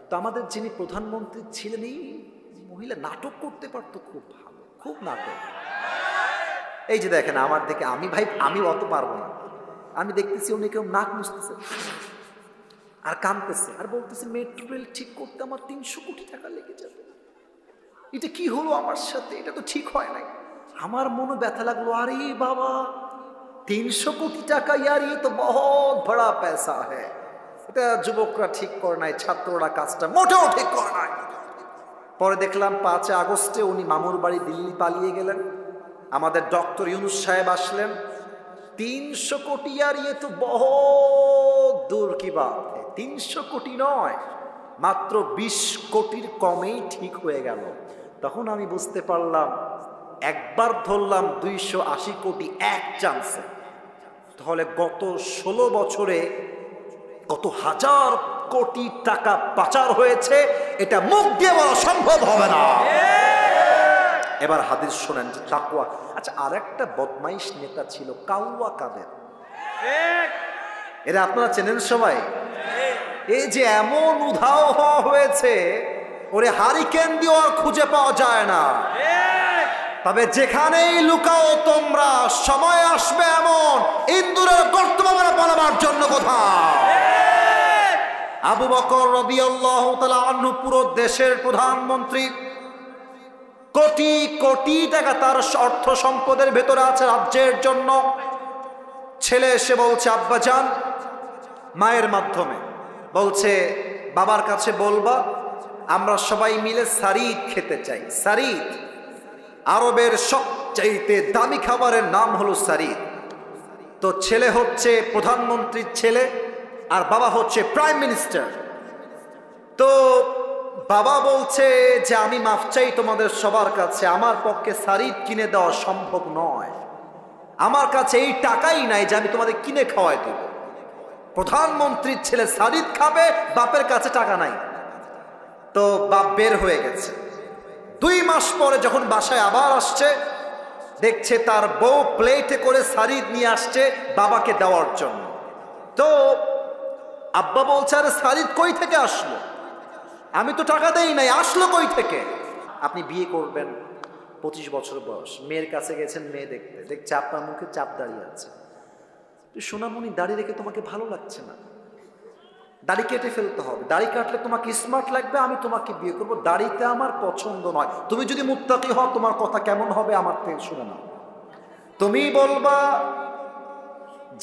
তো আমাদের যিনি প্রধানমন্ত্রী ছিলেন, এই মহিলা নাটক করতে পারতো খুব ভালো, খুব নাটক। এই যে দেখেন আমার দিকে, আমি অত পারবো না, আমি দেখতেছি উনি কেউ নাক মুছতেছে আর কাঁদতেছে আর বলতেছে মেট্রো রেল ঠিক করতে আমার 300 কোটি টাকা লেগে যাবে। এটা কি হলো আমার সাথে, এটা তো ঠিক হয় নাই। আমার মনে ব্যথা লাগলো, আরে বাবা 300 কোটি টাকা, ইয়ার ये तो बहुत बड़ा पैसा है। এটা যুবকরা ঠিক করে নাই, ছাত্ররা কাজটা মোটেও ঠিক করে নাই। পরে দেখলাম 5 আগস্টে উনি মামুর বাড়ি দিল্লি পালিয়ে গেলেন, আমাদের ডক্টর ইউনুস সাহেব আসলেন। 300 কোটি, यार ये तो बहुत दूर की बात है। 300 কোটি নয়, মাত্র 20 কোটির কমেই ঠিক হয়ে গেল। তখন আমি বুঝতে পারলাম, একবার ধরলাম 280 কোটি এক চান্সে, তাহলে গত 16 বছরে কত হাজার কোটি টাকা পাচার হয়েছে, এটা মুখ দিয়ে বলা সম্ভব হবে না। এবার হাদিস শোনেন যে তাকওয়া। আচ্ছা, আরেকটা বদমাইশ নেতা ছিল কাউয়া কাদের, এরা আপনারা চেনেন সবাই। এই যে এমন উধাও হওয়া হয়েছে, ওরে হারিকেন দিয়ে আর খুঁজে পাওয়া যায় না। তবে যেখানেই লুকাও তোমরা, সময় আসবে এমন ইন্দুরের গর্ত পালাবার জন্য কোথাও। আবু বকর রাদিয়াল্লাহু তাআলা আনহু পুরো দেশের প্রধানমন্ত্রী, কোটি কোটি টাকা তার অর্থ সম্পদের ভেতরে আছে রাজ্যের জন্য। ছেলে এসে বলছে আব্বাজান, মায়ের মাধ্যমে বলছে বাবার কাছে বলবা আমরা সবাই মিলে সারিদ খেতে চাই। সারিদ আরবের সবচাইতে দামি খাবারের নাম হলো সারিদ। তো ছেলে হচ্ছে প্রধানমন্ত্রীর ছেলে আর বাবা হচ্ছে প্রাইম মিনিস্টার। তো বাবা বলছে যে আমি মাফ চাই তোমাদের সবার কাছে, আমার পক্ষে সারিদ কিনে দেওয়া সম্ভব নয়, আমার কাছে এই টাকাই নাই যে আমি তোমাদের কিনে খাওয়াই দেব। প্রধানমন্ত্রীর ছেলে সারিদ খাবে, বাপের কাছে টাকা নাই। তো বাপ বের হয়ে গেছে। 2 মাস পরে যখন বাসায় আবার আসছে, দেখছে তার বউ প্লেটে করে সারিদ নিয়ে আসছে বাবাকে দেওয়ার জন্য। তো আব্বা বলছে আরে সারিদ কই থেকে আসলো, আমি তো টাকা দেই নাই, আসলো কই থেকে? আপনি বিয়ে করবেন, 25 বছর বয়স, মেয়ের কাছে গেছেন মেয়ে দেখতে, দেখছে আপনার মুখে চাপ দাঁড়িয়ে আছে। সোনামণি দাড়ি রেখে তোমাকে ভালো লাগছে না, দাড়ি কেটে ফেলতে হবে, দাড়ি কাটলে তোমাকে স্মার্ট লাগবে, আমি তোমাকে বিয়ে করবো, দাড়িতে আমার পছন্দ নয়। তুমি যদি মুত্তাকি হও তোমার কথা কেমন হবে আমার থেকে শুনে নাও। তুমি বলবা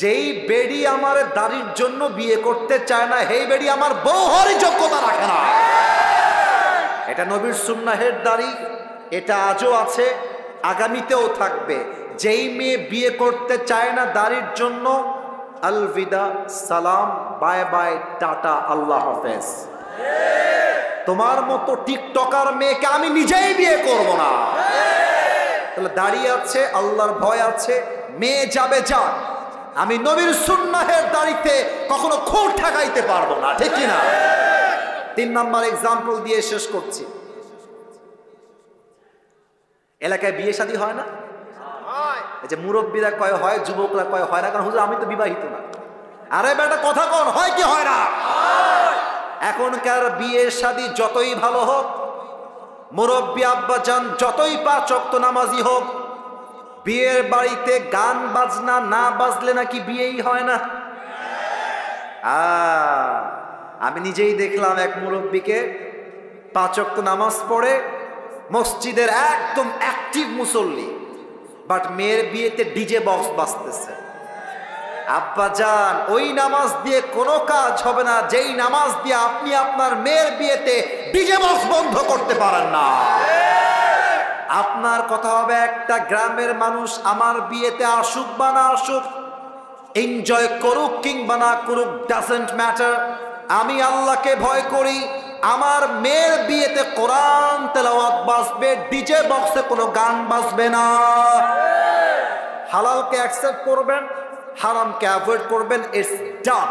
যেই বেডি আমার দাড়ির জন্য বিয়ে করতে চায় না, সেই বেডি আমার বউ হওয়ার যোগ্যতা রাখে না। এটা নবীর সুন্নাহের দাড়ি, এটা আজও আছে, আগামীতেও থাকবে। যেই মেয়ে বিয়ে করতে চায় না দাড়ির জন্য, আলবিদা, সালাম, বাই বাই, টাটা, আল্লাহ হাফেজ। তোমার মতো টিকটকার মেয়েকে আমি নিজেই বিয়ে করব না। তাহলে দাঁড়িয়ে আছে, আল্লাহর ভয় আছে, মেয়ে যাবে যাক, আমি নবীর সুন্নাহের দাড়িতে কখনো খুঁট ঠেকাইতে পারবো না, ঠিক কিনা? 3 নাম্বার এক্সাম্পল দিয়ে শেষ করছি। এলাকায় বিয়ে শাদী হয় না? এই যে মুরব্বীরা কয় হয়, যুবকরা কয় হয় না, কারণ হুজুর আমি তো বিবাহিত না। আরে বেটা কথা কোন, হয় কি হয় না? এখনকার বিয়ে শাদী যতই ভালো হোক, মুরব্বী আব্বাজান যতই 5 ওয়াক্ত নামাজি হোক, বিয়ের বাড়িতে গান বাজনা না বাজলে নাকি বিয়েই হয় না। আমি নিজেই দেখলাম এক মুরব্বীকে 5 ওয়াক্ত নামাজ পড়ে, মসজিদের একদম অ্যাক্টিভ মুসল্লি, বাট মেয়ের বিয়েতে ডিজে বক্স বাজতেছে। আব্বাজান ওই নামাজ দিয়ে কোনো কাজ হবে না যেই নামাজ দিয়ে আপনি আপনার মেয়ের বিয়েতে ডিজে বক্স বন্ধ করতে পারেন না। আপনার কথা হবে একটা গ্রামের মানুষ আমার বিয়েতে আসুক বা না আসুক, এনজয় করুক কিংবা না করুক, ডাজন্ট ম্যাটার। আমি আল্লাহকে ভয় করি, আমার মেয়ের বিয়েতে কোরআন তেলাওয়াত বাজবে, ডিজে বক্সে কোনো গান বাজবে না। হালালকে অ্যাকসেপ্ট করবেন, হারামকে অ্যাভয়েড করবেন, ইটস ডান।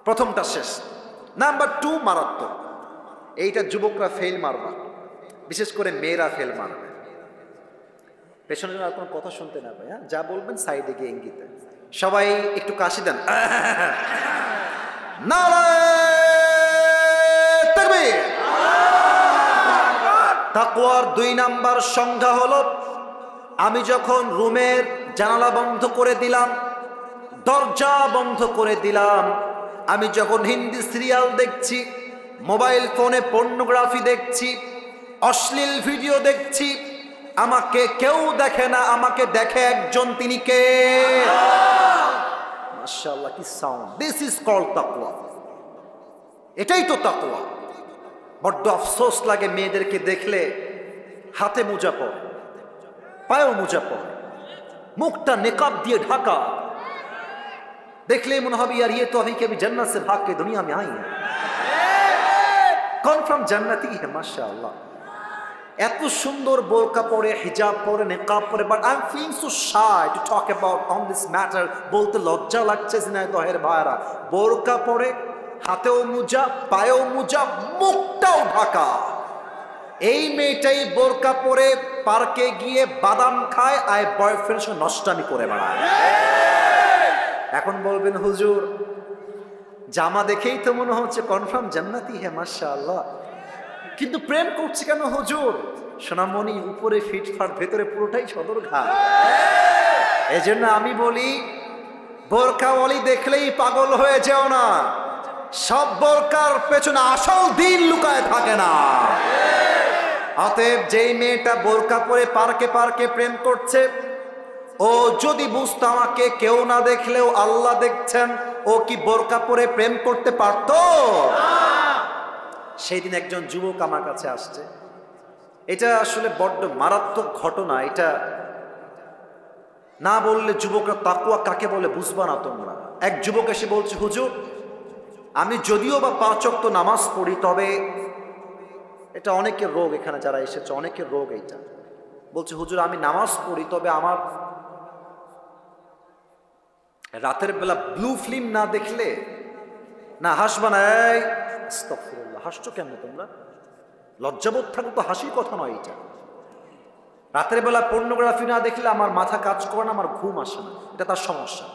প্রথমটা শেষ। নাম্বার 2 মারাত্মক, এইটা যুবকরা ফেল মারবা, বিশেষ করে মেয়েরা ফেল মারবে। পেছনে আর কোনো কথা শুনতে না ভাই, যা বলবেন সাইডে গিয়ে ইঙ্গিতে। সবাই একটু কাশি দেন। নারায়ে তাকওয়ার 2 নাম্বার সংজ্ঞা হলো, আমি যখন রুমের জানালা বন্ধ করে দিলাম, দরজা বন্ধ করে দিলাম, আমি যখন হিন্দি সিরিয়াল দেখছি, মোবাইল ফোনে পর্নোগ্রাফি দেখছি, অশ্লীল ভিডিও দেখছি, আমাকে কেউ দেখে না, আমাকে দেখে একজন, তিনি কে? মাশাআল্লাহ, কি সাউন্ড! দিস ইজ কল্ড তাকওয়া। এটাই তো তাকওয়া। বড্ড আফসোস লাগে মেয়েদেরকে দেখলে হাতে মোজা পরে, পায়েও মোজা পরে, মুখটা নেকাব দিয়ে ঢাকা, দেখলে মনে হবে यार ये तो अभी के अभी जन्नत से भाग के दुनिया में आई है, कन्फर्म जन्नती है माशाअल्लाह। এত সুন্দর বোরকা পরে, হিজাব পরে, নেকাব পরে, but I am feeling so shy to talk about on this matter. বলতে লজ্জা লাগছে ঝিনাইদহের ভাইরা, বোরকা পরে, হাতেও মোজা, পায়েও মোজা, মুখটাও ঢাকা। এই মেয়েটাই বোরকা পরে পার্কে গিয়ে বাদাম খায় আর বয়ফ্রেন্ড সঙ্গে নষ্টামি করে বেড়ায়। এখন বলবেন হুজুর জামা দেখেই তো মনে হচ্ছে কনফার্ম জান্নাতি হ্যাঁ মাশাআল্লাহ, কিন্তু প্রেম করছে কেন হুজুর? সোনামণি, উপরে ফিটফাট, ভেতরে পুরোটাই সদরঘাট। এই জন্য আমি বলি, বোরকাওয়ালি দেখলেই পাগল হয়ে যেও না। সব বোরকার পেছনে আসল দিন লুকায় থাকে না। অতএব যেই মেয়েটা বোরকা পরে পার্কে পার্কে প্রেম করছে, ও যদি বুঝতো আমাকে কেউ না দেখলেও আল্লাহ দেখছেন, ও কি বোরকা পরে প্রেম করতে পারত? সেই দিন একজন যুবক আমার কাছে আসছে। এটা আসলে বড্ড মারাত্মক ঘটনা। এটা না বললে যুবকরা তাকওয়া কাকে বলে বুঝবা না তোমরা। এক যুবক এসে বলছে, হুজুর আমি যদিও বা 5 ওয়াক্ত নামাজ পড়ি, তবে এটা অনেকের রোগ, এখানে যারা এসেছে অনেকের রোগ এইটা। বলছে হুজুর আমি নামাজ পড়ি, তবে আমার রাতের বেলা ব্লু ফিল্ম না দেখলে না হাসবা না। এই আস্তাগফিরুল্লাহ, হাসছো কেন তোমরা? লজ্জাবোধ থাকলে তো হাসির কথা নয় এটা। রাতের বেলা পর্নোগ্রাফি না দেখলে আমার মাথা কাজ করে না, আমার ঘুম আসে না, এটা তার সমস্যা।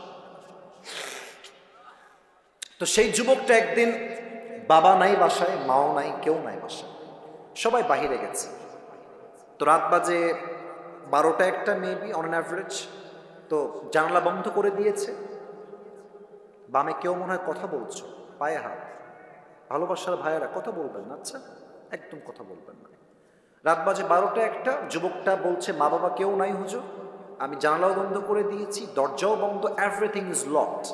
তো সেই যুবকটা একদিন, বাবা নাই বাসায়, মাও নাই, কেউ নাই বাসায়, সবাই বাহিরে গেছে। তো রাত বাজে 12টা 1টা মেবি অন অ্যান অ্যাভারেজ। তো জানলা বন্ধ করে দিয়েছে। বামে কেউ মনে হয় কথা বলছো, পায়ে হাত। ভালোবাসার ভাইয়েরা কথা বলবেন না, আচ্ছা একদম কথা বলবেন না। রাত বাজে 12টা 1টা, যুবকটা বলছে মা বাবা কেউ নাই হুজুর, আমি জানলাও বন্ধ করে দিয়েছি, দরজাও বন্ধ, everything is locked.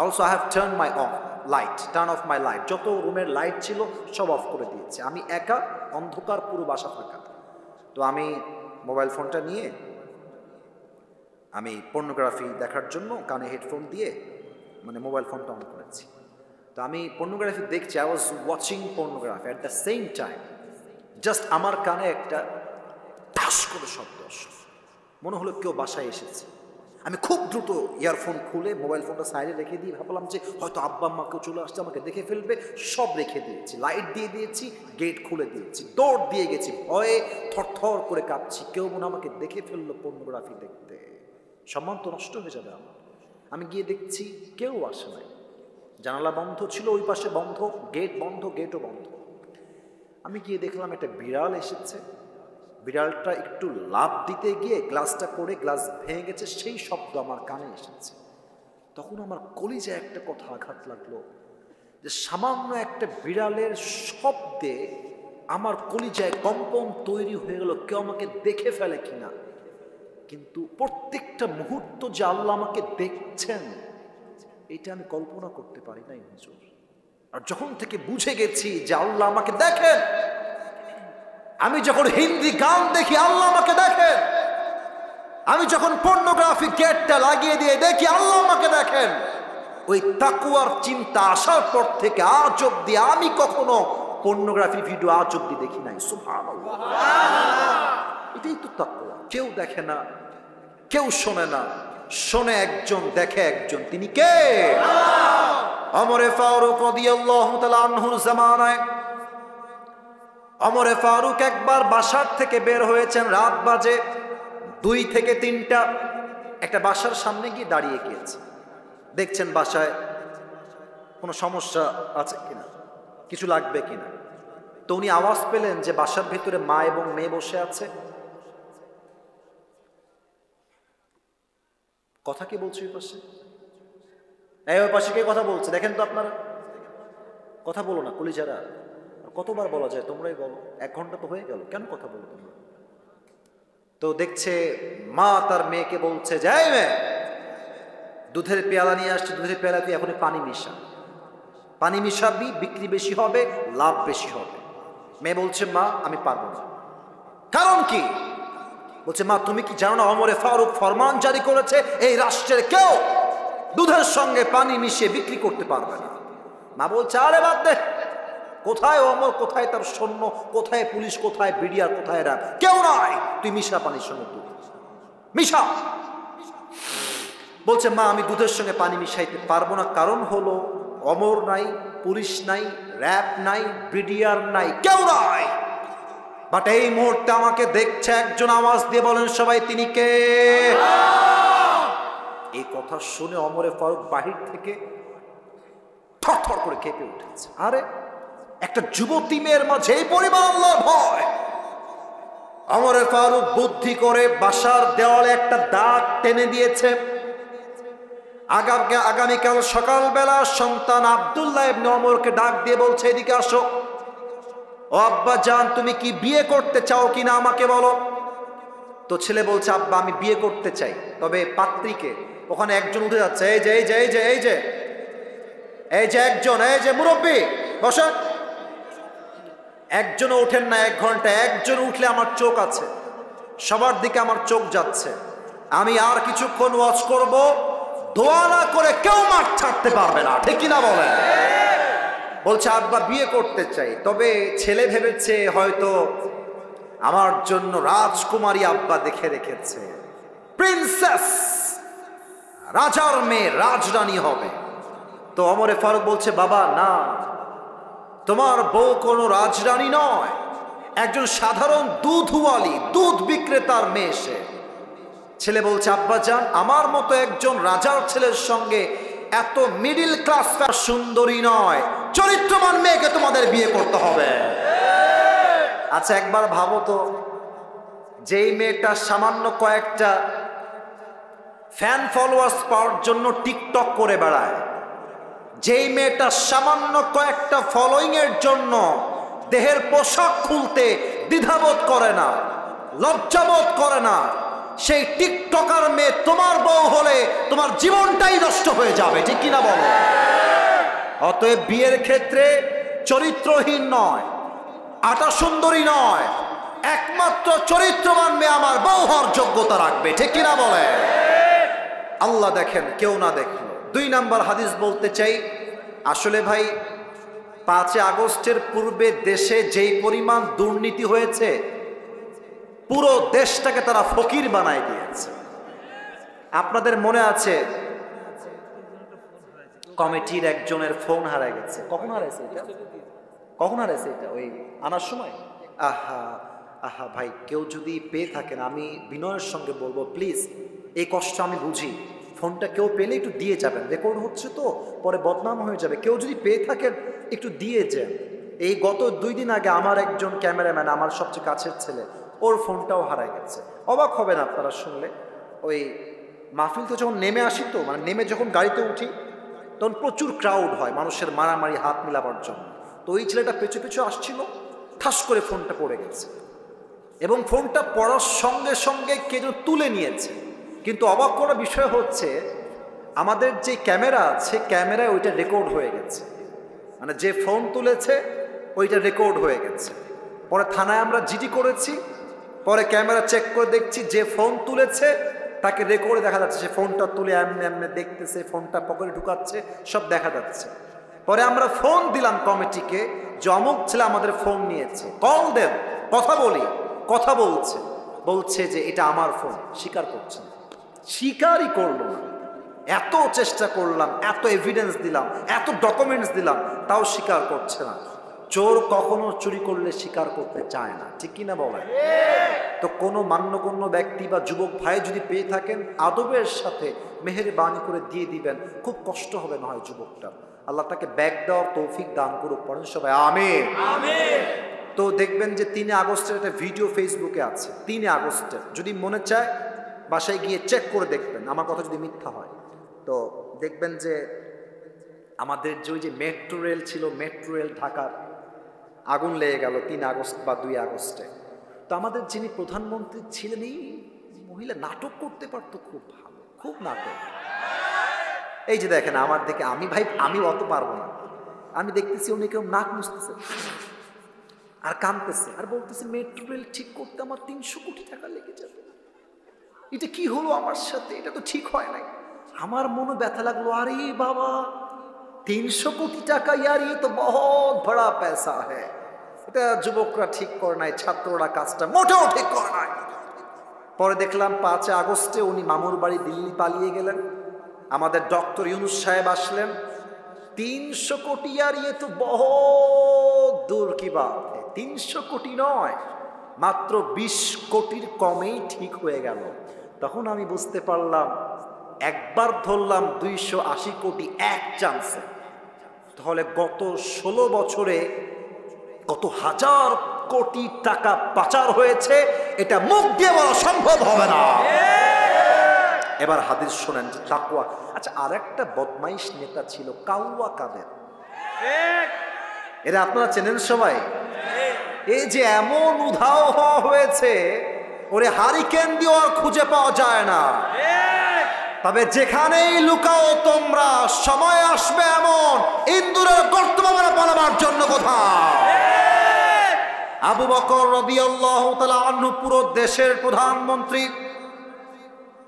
Also I have turn my of light, turn of my light, যত রুমের লাইট ছিল সব অফ করে দিয়েছি, আমি একা, অন্ধকার, পুরো বাসা ফাঁকা। তো আমি মোবাইল ফোনটা নিয়ে আমি পর্নোগ্রাফি দেখার জন্য কানে হেডফোন দিয়ে মানে মোবাইল ফোনটা অন করেছি। তো আমি পর্নোগ্রাফি দেখছি, I was watching pornography at the same time. Just আমার কানে একটা ঠাস করে শব্দ আসলো, মনে হলো কেউ বাসায় এসেছে। আমি খুব দ্রুত ইয়ারফোন খুলে মোবাইল ফোনটা সাইডে রেখে দিয়ে ভাবলাম যে হয়তো আব্বা আম্মা কেউ চলে আসছে, আমাকে দেখে ফেলবে, সব রেখে দিয়েছি, লাইট দিয়ে দিয়েছি, গেট খুলে দিয়েছি, দৌড় দিয়ে গেছি, ভয়ে থরথর করে কাঁপছি, কেউ মনে আমাকে দেখে ফেললো পর্নোগ্রাফি দেখতে, সম্মান তো নষ্ট হয়ে যাবে আমার। আমি গিয়ে দেখছি কেউ আসে নাই, জানালা বন্ধ ছিল, ওই পাশে বন্ধ, গেট বন্ধ, গেটও বন্ধ। আমি গিয়ে দেখলাম একটা বিড়াল এসেছে, বিড়ালটা একটু লাফ দিতে গিয়ে গ্লাসটা পড়ে গ্লাস ভেঙে গেছে, সেই শব্দ আমার কানে এসেছে। তখন আমার কলিজায় একটা কথা আঘাত লাগলো যে সামান্য একটা বিড়ালের শব্দে আমার কলিজায় কম্পন তৈরি হয়ে গেল, কেউ আমাকে দেখে ফেলে কিনা। কিন্তু প্রত্যেকটা মুহূর্ত যে আল্লাহ আমাকে দেখছেন, এটা আমি কল্পনা করতে পারি নাই হুজুর। আর যখন থেকে বুঝে গেছি যে আল্লাহ আমাকে দেখেন, আমি যখন হিন্দি গান দেখি আল্লাহ আমাকে দেখেন, আমি যখন পর্নোগ্রাফি গেটটা লাগিয়ে দিয়ে দেখি আল্লাহ আমাকে দেখেন, ওই তাকওয়ার চিন্তা আসার পর থেকে আজ অব্দি আমি কখনো পর্নোগ্রাফি ভিডিও আজ অব্দি দেখি নাই। সুবহানাল্লাহ, এটাই তো তাকওয়া। কেউ দেখে না, কেউ শোনে না, শোনে একজন, দেখে একজন, তিনি কে? ওমরে ফারুক রাদিয়াল্লাহু তাআলা আনহুর জামানায় ওমরে ফারুক একবার বাসার থেকে বের হয়েছেন, রাত বাজে 2 থেকে 3টা, একটা বাসার সামনে গিয়ে দাঁড়িয়ে গিয়েছে। দেখছেন বাসায় কোনো সমস্যা আছে কিনা, কিছু লাগবে কিনা। তো উনি আওয়াজ পেলেন যে বাসার ভিতরে মা এবং মেয়ে বসে আছে। কথা কি বলছে ওই পাশে? ওই পাশে কে কথা বলছে দেখেন তো আপনারা। কথা বলো না কলিজারা, কতবার বলা যায়? তোমরাই বলো, 1 ঘন্টা তো হয়ে গেল, কেন কথা বলো তোমরা? তো দেখছে মা তার মেয়েকে বলছে, যাই মেয়ে, দুধের পেয়ালা নিয়ে আসছে, দুধের পেয়ালা তুই এখন পানি মিশা, পানি মিশাবি, বিক্রি বেশি হবে, লাভ বেশি হবে। মেয়ে বলছে মা আমি পারবো না। কারণ কি? বলছে মা তুমি কি জানো না ওমরে ফারুক ফরমান জারি করেছে এই রাষ্ট্রের কেউ দুধের সঙ্গে পানি মিশিয়ে বিক্রি করতে পারবে না। মা বলছে আরে বাদ দে, কোথায় ওমর, কোথায় তার সৈন্য, কোথায় পুলিশ, কোথায় বিডিআর, কোথায় র্যাব, কেউ নাই, তুই মিশা পানির সঙ্গে দুধ মিশা। বলছে মা আমি দুধের সঙ্গে পানি মিশাইতে পারবো না, কারণ হলো ওমর নাই, পুলিশ নাই, র্যাব নাই, বিডিআর নাই, কেউ নাই। বাট এই মুহূর্তে আমাকে দেখছে একজন, আওয়াজ দিয়ে বলেন সবাই তিনি কে? এই কথা শুনে ওমরে ফারুক বাহির থেকে থরথর করে কেঁপে উঠেছে। আরে একটা যুবতী মেয়ের মাঝে এই পরিমাণ আল্লাহর ভয়! ওমরে ফারুক বুদ্ধি করে বাসার দেওয়ালে একটা দাগ টেনে দিয়েছে। আগামীকাল সকালবেলা সন্তান আব্দুল্লাহ ইবনে ওমরকে ডাক দিয়ে বলছে এদিকে আসো। ও আব্বা জান তুমি কি বিয়ে করতে চাও কিনা আমাকে বলো। তো ছেলে বলছে আব্বা আমি বিয়ে করতে চাই, তবে পাত্রীকে। ওখানে একজন উঠে যাচ্ছে, এই যে এই যে এই যে এই যে এই যে একজন, এই যে মুরব্বী বসেন। একজনও ওঠেন না 1 ঘন্টা। একজন উঠলে আমার চোখ আছে, সবার দিকে আমার চোখ যাচ্ছে। আমি আর কিছুক্ষণ ওয়াচ করব, দোয়া না করে কেউ মাঠ ছাড়তে পারবে না, ঠিক কিনা বলেন? বলছে আব্বা বিয়ে করতে চাই, তবে ছেলে ভেবেছে হয়তো আমার জন্য রাজকুমারী আব্বা দেখে রেখেছে, প্রিন্সেস, রাজার মেয়ে, রাজরানী হবে। তো ওমরে ফারুক বলছে বাবা না, তোমার বউ কোনো রাজরানী নয়, একজন সাধারণ দুধওয়ালি, দুধ বিক্রেতার মেয়ে সে। ছেলে বলছে আব্বা জান আমার মতো একজন রাজার ছেলের সঙ্গে এত মিডিল ক্লাস সুন্দরী নয়, চরিত্রবান মেয়েকে তোমাদের বিয়ে করতে হবে। আচ্ছা একবার ভাবো তো, যেই মেয়েটা সামান্য কয়েকটা ফ্যান ফলোয়ার্স পাওয়ার জন্য টিকটক করে বেড়ায়, যেই মেয়েটা সামান্য কয়েকটা ফলোইং এর জন্য দেহের পোশাক খুলতে দ্বিধাবোধ করে না, লজ্জাবোধ করে না, সেই টিকটকার মেয়ে তোমার বউ হলে তোমার জীবনটাই নষ্ট হয়ে যাবে, ঠিক কিনা বলো? অতএব বিয়ের ক্ষেত্রে চরিত্রহীন নয়, আটা সুন্দরী নয়, একমাত্র চরিত্রবান মেয়ে আমার বউ হওয়ার যোগ্যতা রাখবে, ঠিক কিনা বলে? আল্লাহ দেখেন কেউ না দেখলো। 2 নাম্বার হাদিস বলতে চাই, আসলে ভাই 5 আগস্টের পূর্বে দেশে যেই পরিমাণ দুর্নীতি হয়েছে, পুরো দেশটাকে তারা ফকির বানায় দিয়েছে। আপনাদের মনে আছে কমিটির একজনের ফোন হারায় গেছে। কখন হারাইছে এটা? কখন হারাইছে এটা? ওই আনার সময়। আহা আহা ভাই, কেউ যদি পেয়ে থাকেন আমি বিনয়ের সঙ্গে বলবো প্লিজ, এই কষ্ট আমি বুঝি, ফোনটা কেউ পেলে একটু দিয়ে যাবেন, রেকর্ড হচ্ছে তো পরে বদনাম হয়ে যাবে। কেউ যদি পেয়ে থাকেন একটু দিয়ে যান। এই গত 2 দিন আগে আমার একজন ক্যামেরাম্যান, আমার সবচেয়ে কাছের ছেলে, ওর ফোনটাও হারায় গেছে। অবাক হবেন আপনারা শুনলে, ওই মাহফিল তো যখন নেমে আসি, তো মানে নেমে যখন গাড়িতে উঠি তখন প্রচুর ক্রাউড হয় মানুষের মারামারি হাত মিলাবার জন্য। তো ওই ছেলেটা পেছু পেছু আসছিল, ঠাস করে ফোনটা পড়ে গেছে এবং ফোনটা পড়ার সঙ্গে সঙ্গে কে যেন তুলে নিয়েছে। কিন্তু অবাক করার বিষয় হচ্ছে আমাদের যে ক্যামেরা আছে, ক্যামেরায় ওইটা রেকর্ড হয়ে গেছে, মানে যে ফোন তুলেছে ওইটা রেকর্ড হয়ে গেছে। পরে থানায় আমরা জিডি করেছি, পরে ক্যামেরা চেক করে দেখছি যে ফোন তুলেছে তাকে রেকর্ডে দেখা যাচ্ছে, সে ফোনটা তুলে এমনি এমনি দেখতেছে, ফোনটা পকেটে ঢুকাচ্ছে, সব দেখা যাচ্ছে। পরে আমরা ফোন দিলাম কমিটিকে যে অমুক ছেলে আমাদের ফোন নিয়েছে, কল দেন, কথা বলি। কথা বলছে যে এটা আমার ফোন, স্বীকার করছে না, স্বীকারই করলো না। এত চেষ্টা করলাম, এত এভিডেন্স দিলাম, এত ডকুমেন্টস দিলাম, তাও স্বীকার করছে না। চোর কখনো চুরি করলে স্বীকার করতে চায় না, ঠিক কিনা বলেন? তো কোনো মান্যগণ্য ব্যক্তি বা যুবক ভাই যদি পেয়ে থাকেন, আদবের সাথে মেহেরবানি করে দিয়ে দিবেন, খুব কষ্ট হবে না হয় যুবকটা। আল্লাহ তাকে ব্যাগ দেওয়ার তৌফিক দান করুক, পড়েন সবাই আমিন। তো দেখবেন যে 3 আগস্টের একটা ভিডিও ফেসবুকে আছে, 3 আগস্টের, যদি মনে চায় বাসায় গিয়ে চেক করে দেখবেন, আমার কথা যদি মিথ্যা হয়। তো দেখবেন যে আমাদের যে মেট্রো রেল ছিল, মেট্রো রেল ঢাকার আগুন লেগে গেল 3 আগস্ট বা 2 আগস্টে। তো আমাদের যিনি প্রধানমন্ত্রী ছিলেন, এই মহিলা নাটক করতে পারতো খুব ভালো, খুব নাটক। এই যে দেখেন আমার দিকে, আমি অত পারবো না, আমি দেখতেছি উনি কেউ নাক মুছতেছে আর কাঁদতেছে আর বলতেছে মেট্রো রেল ঠিক করতে আমার 300 কোটি টাকা লেগে যাবে, এটা কি হলো আমার সাথে, এটা তো ঠিক হয় নাই। আমার মনে ব্যথা লাগলো, আরে বাবা 300 কোটি টাকা, ইয়ার ये तो बहुत बड़ा पैसा है। এটা যুবকরা ঠিক করে নাই, ছাত্ররা কাজটা মোটেও ঠিক করে নাই। পরে দেখলাম 5 আগস্টে উনি মামুর বাড়ি দিল্লি পালিয়ে গেলেন, আমাদের ডক্টর ইউনূস সাহেব আসলেন। 300 কোটি यार ये तो बहुत दूर की बात है, 300 কোটি নয়, মাত্র 20 কোটির কমেই ঠিক হয়ে গেল। তখন আমি বুঝতে পারলাম, একবার ধরলাম 280 কোটি এক চান্সে, তাহলে গত 16 বছরে কত হাজার কোটি টাকা পাচার হয়েছে, এটা মুখ দিয়ে বলা সম্ভব হবে না। এবার হাদিস শোনেন যে তাকওয়া। আচ্ছা, আরেকটা বদমাইশ নেতা ছিল কাউয়া কাদের, এরা আপনারা চেনেন সবাই। এই যে এমন উধাও হওয়া হয়েছে, ওরে হারিকেন দিয়ে আর খুঁজে পাওয়া যায় না। তবে যেখানেই লুকাও তোমরা, সময় আসবে এমন ইন্দুরের গর্ত পালাবার জন্য কোথাও। আবু বকর রাদিয়াল্লাহু তাআলা আনহু পুরো দেশের প্রধানমন্ত্রী,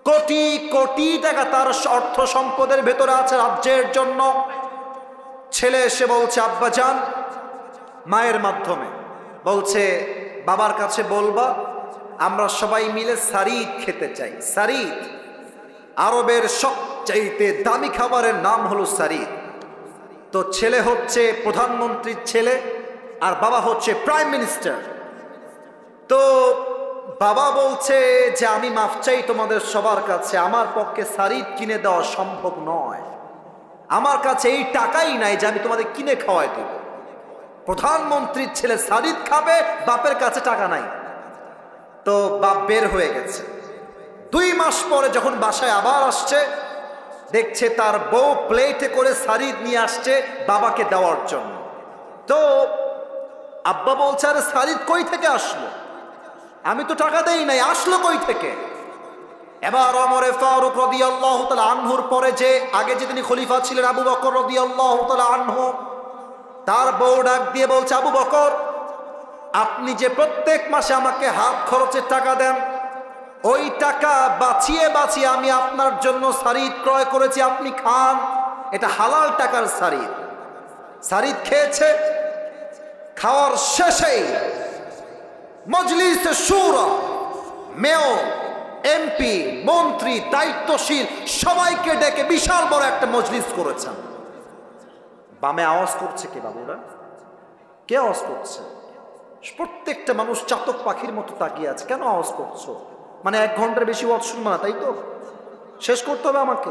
কোটি কোটি টাকা তার অর্থ সম্পদের ভেতরে আছে রাজ্যের জন্য। ছেলে এসে বলছে আব্বাজান, মায়ের মাধ্যমে বলছে বাবার কাছে বলবা আমরা সবাই মিলে সারিদ খেতে চাই। সারিদ আরবের সবচাইতে দামি খাবারের নাম হলো সারিদ। তো ছেলে হচ্ছে প্রধানমন্ত্রীর ছেলে আর বাবা হচ্ছে প্রাইম মিনিস্টার। তো বাবা বলছে যে আমি মাফ চাই তোমাদের সবার কাছে, আমার পক্ষে সারিদ কিনে দেওয়া সম্ভব নয়, আমার কাছে এই টাকাই নাই যে আমি তোমাদের কিনে খাওয়াই দেব। প্রধানমন্ত্রীর ছেলে সারিদ খাবে, বাপের কাছে টাকা নাই। তো বাপ বের হয়ে গেছে। 2 মাস পরে যখন বাসায় আবার আসছে, দেখছে তার বউ প্লেটে করে সারিদ নিয়ে আসছে বাবাকে দেওয়ার জন্য। তো আব্বা বলছে আরে সারিদ কই থেকে আসলো, আমি তো টাকা দেই নাই, আসলো কই থেকে? এবার ওমরে ফারুক রাদিয়াল্লাহু তাআলা আনহুর পরে যে আগে যে তিনি খলিফা ছিলেন আবু বকর রাদিয়াল্লাহু তাআলা আনহু, তার বউ ডাক দিয়ে বলছে আবু বকর, আপনি যে প্রত্যেক মাসে আমাকে হাত খরচের টাকা দেন, ওই টাকা বাঁচিয়ে বাঁচিয়ে আমি আপনার জন্য সারিদ ক্রয় করেছি, আপনি খান, এটা হালাল টাকার সারিদ। সারিদ খেয়েছে। খাওয়ার শেষেই মজলিসে শুরা, মেয়র, এমপি, মন্ত্রী, দায়িত্বশীল সবাইকে ডেকে বিশাল বড় একটা মজলিস করেছেন। বামে আওয়াজ করছে কে বাবুরা? কে আওয়াজ করছে? প্রত্যেকটা মানুষ চাতক পাখির মতো তাকিয়ে আছে। কেন আওয়াজ করছো? মানে 1 ঘন্টার বেশি ওয়াজ শুনবো না, তাই তো? শেষ করতে হবে আমাকে,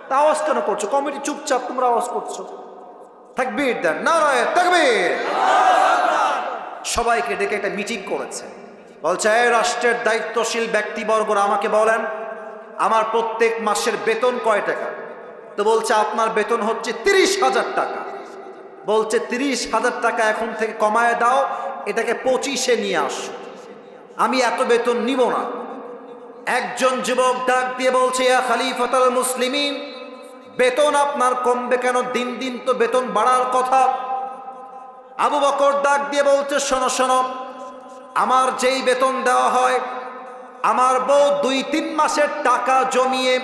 তা আওয়াজ কেন করছো? কমিটি চুপচাপ, তোমরা আওয়াজ করছো। তাকবীর দেন, নারায়ে তাকবীর। সবাইকে ডেকে একটা মিটিং করেছে। বলছে এই রাষ্ট্রের দায়িত্বশীল ব্যক্তিবর্গরা আমাকে বলেন আমার প্রত্যেক মাসের বেতন কয় টাকা? তো বলছে আপনার বেতন হচ্ছে 30,000 টাকা। বলছে 30,000 টাকা এখন থেকে কমায় দাও, এটাকে 25-এ নিয়ে আসো, আমি এত বেতন নিব না। একজন যুবক ডাক দিয়ে বলছে ইয়া খলিফাতুল মুসলিমিন, বেতন আপনার কমবে কেন? দিন দিন তো বেতন বাড়ার কথা। আবু বকর ডাক দিয়ে বলছে শোনো শোনো, আমার যেই বেতন দেওয়া হয়, আমার বউ 2-3 মাসের টাকা জমিয়ে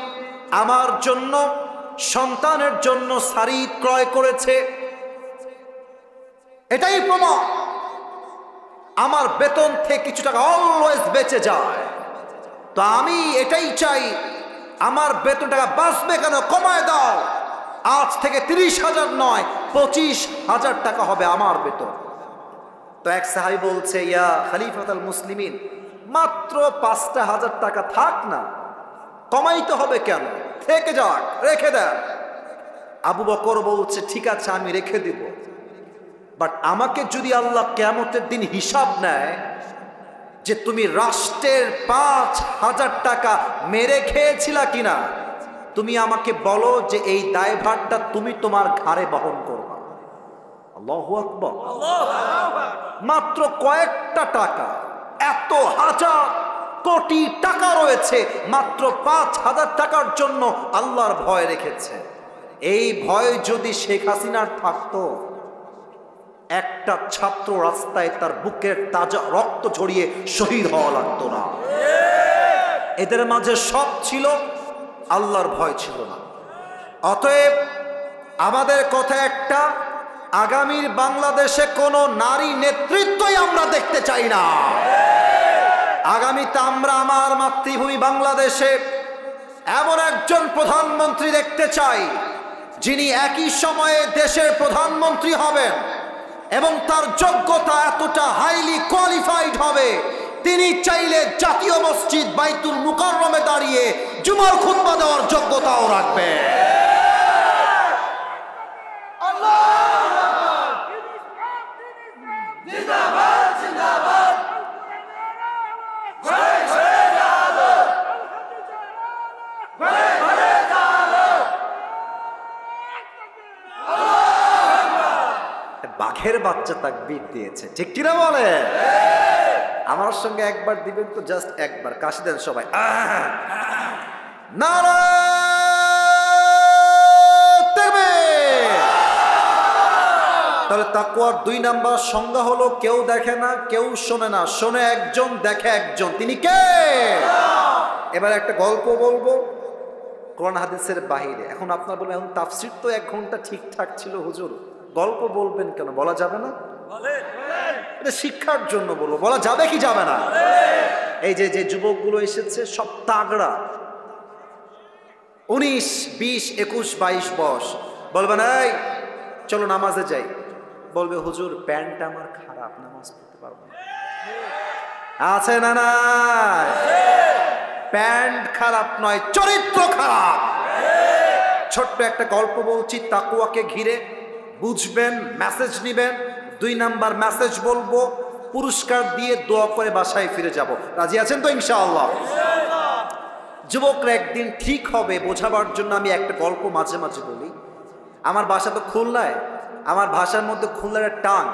আমার জন্য, সন্তানের জন্য সারিদ ক্রয় করেছে, এটাই প্রমাণ। আমার বেতন থেকে কিছু টাকা অলওয়েজ বেঁচে যায়। তো আমি এটাই চাই, আমার বেতন টাকা বাঁচবে কেন? কমায় দাও, আজ থেকে 30,000 নয় 25,000 টাকা হবে আমার বেতন। তো এক সাহাবী বলছে ইয়া খলিফাতুল মুসলিমিন, মাত্র 5,000 টাকা থাক না, কমাইতে হবে কেন? থেকে যাক, রেখে দেন। আবু বকর বলছে ঠিক আছে আমি রেখে দিব। বাট আমাকে যদি আল্লাহ কিয়ামতের দিন হিসাব নেয় যে তুমি রাষ্ট্রের 5,000 টাকা মেরে খেয়েছিলা কিনা, তুমি আমাকে বলো যে এই দায়ভারটা তুমি তোমার ঘাড়ে বহন করবা। আল্লাহু আকবার। মাত্র কয়েকটা টাকা, এত হাজার কোটি টাকা রয়েছে, মাত্র 5,000 টাকার জন্য আল্লাহর ভয় রেখেছে। এই ভয় যদি শেখ হাসিনার থাকতো, একটা ছাত্র রাস্তায় তার বুকের তাজা রক্ত ঝরিয়ে শহীদ হওয়া লাগতো না। এদের মাঝে সব ছিল, আল্লাহর ভয় ছিল না। অতএব আমাদের কথা একটা, আগামীর বাংলাদেশে কোনো নারী নেতৃত্বই আমরা দেখতে চাই না। আগামীতে আমরা আমার মাতৃভূমি বাংলাদেশে এমন একজন প্রধানমন্ত্রী দেখতে চাই যিনি একই সময়ে দেশের প্রধানমন্ত্রী হবেন এবং তার যোগ্যতা এতটা হাইলি কোয়ালিফাইড হবে, তিনি চাইলে জাতীয় মসজিদ বাইতুল মুকাররমে দাঁড়িয়ে জুমার খুতবা দেওয়ার যোগ্যতাও রাখবে। বাঘের বাচ্চা তাকবীর দিয়েছে, ঠিক কিনা বলে? আমার সঙ্গে একবার দিবেন তো, জাস্ট একবার কাশি দেন সবাই। নারায়ে তাকবীর। তাহলে তাকওয়ার 2 নাম্বার সংজ্ঞা হলো, কেউ দেখে না, কেউ শোনে না, শোনে একজন, দেখে একজন। তিনি কে? এবার একটা গল্প বলবো কোরআন হাদিসের বাহিরে। এখন আপনার বলবেন, এখন তাফসীর তো 1 ঘন্টা ঠিকঠাক ছিল হুজুর, গল্প বলবেন কেন? বলা যাবে না? এটা শিক্ষার জন্য বলবো, বলা যাবে কি যাবে না? এই যে যুবকগুলো এসেছে সব তাগড়া, 19, 20, 21, 22 বয়স। বলবেন এই চলো নামাজে যাই, বলবে হুজুর প্যান্টটা আমার খারাপ, নামাজ পড়তে পারবো না। আছে না? না, প্যান্ট খারাপ নয়, চরিত্র খারাপ। ছোট্ট একটা গল্প বলছি তাকওয়াকে ঘিরে, বুঝবেন, মেসেজ নিবেন। 2 নাম্বার মেসেজ বলবো, পুরস্কার দিয়ে দোয়া করে বাসায় ফিরে যাব। রাজি আছেন তো ইনশাআল্লাহ? যুবকরা একদিন ঠিক হবে বোঝাবার জন্য আমি একটা গল্প মাঝে মাঝে বলি। আমার বাসা তো খুলনায়, আমার ভাষার মধ্যে খুলনার টান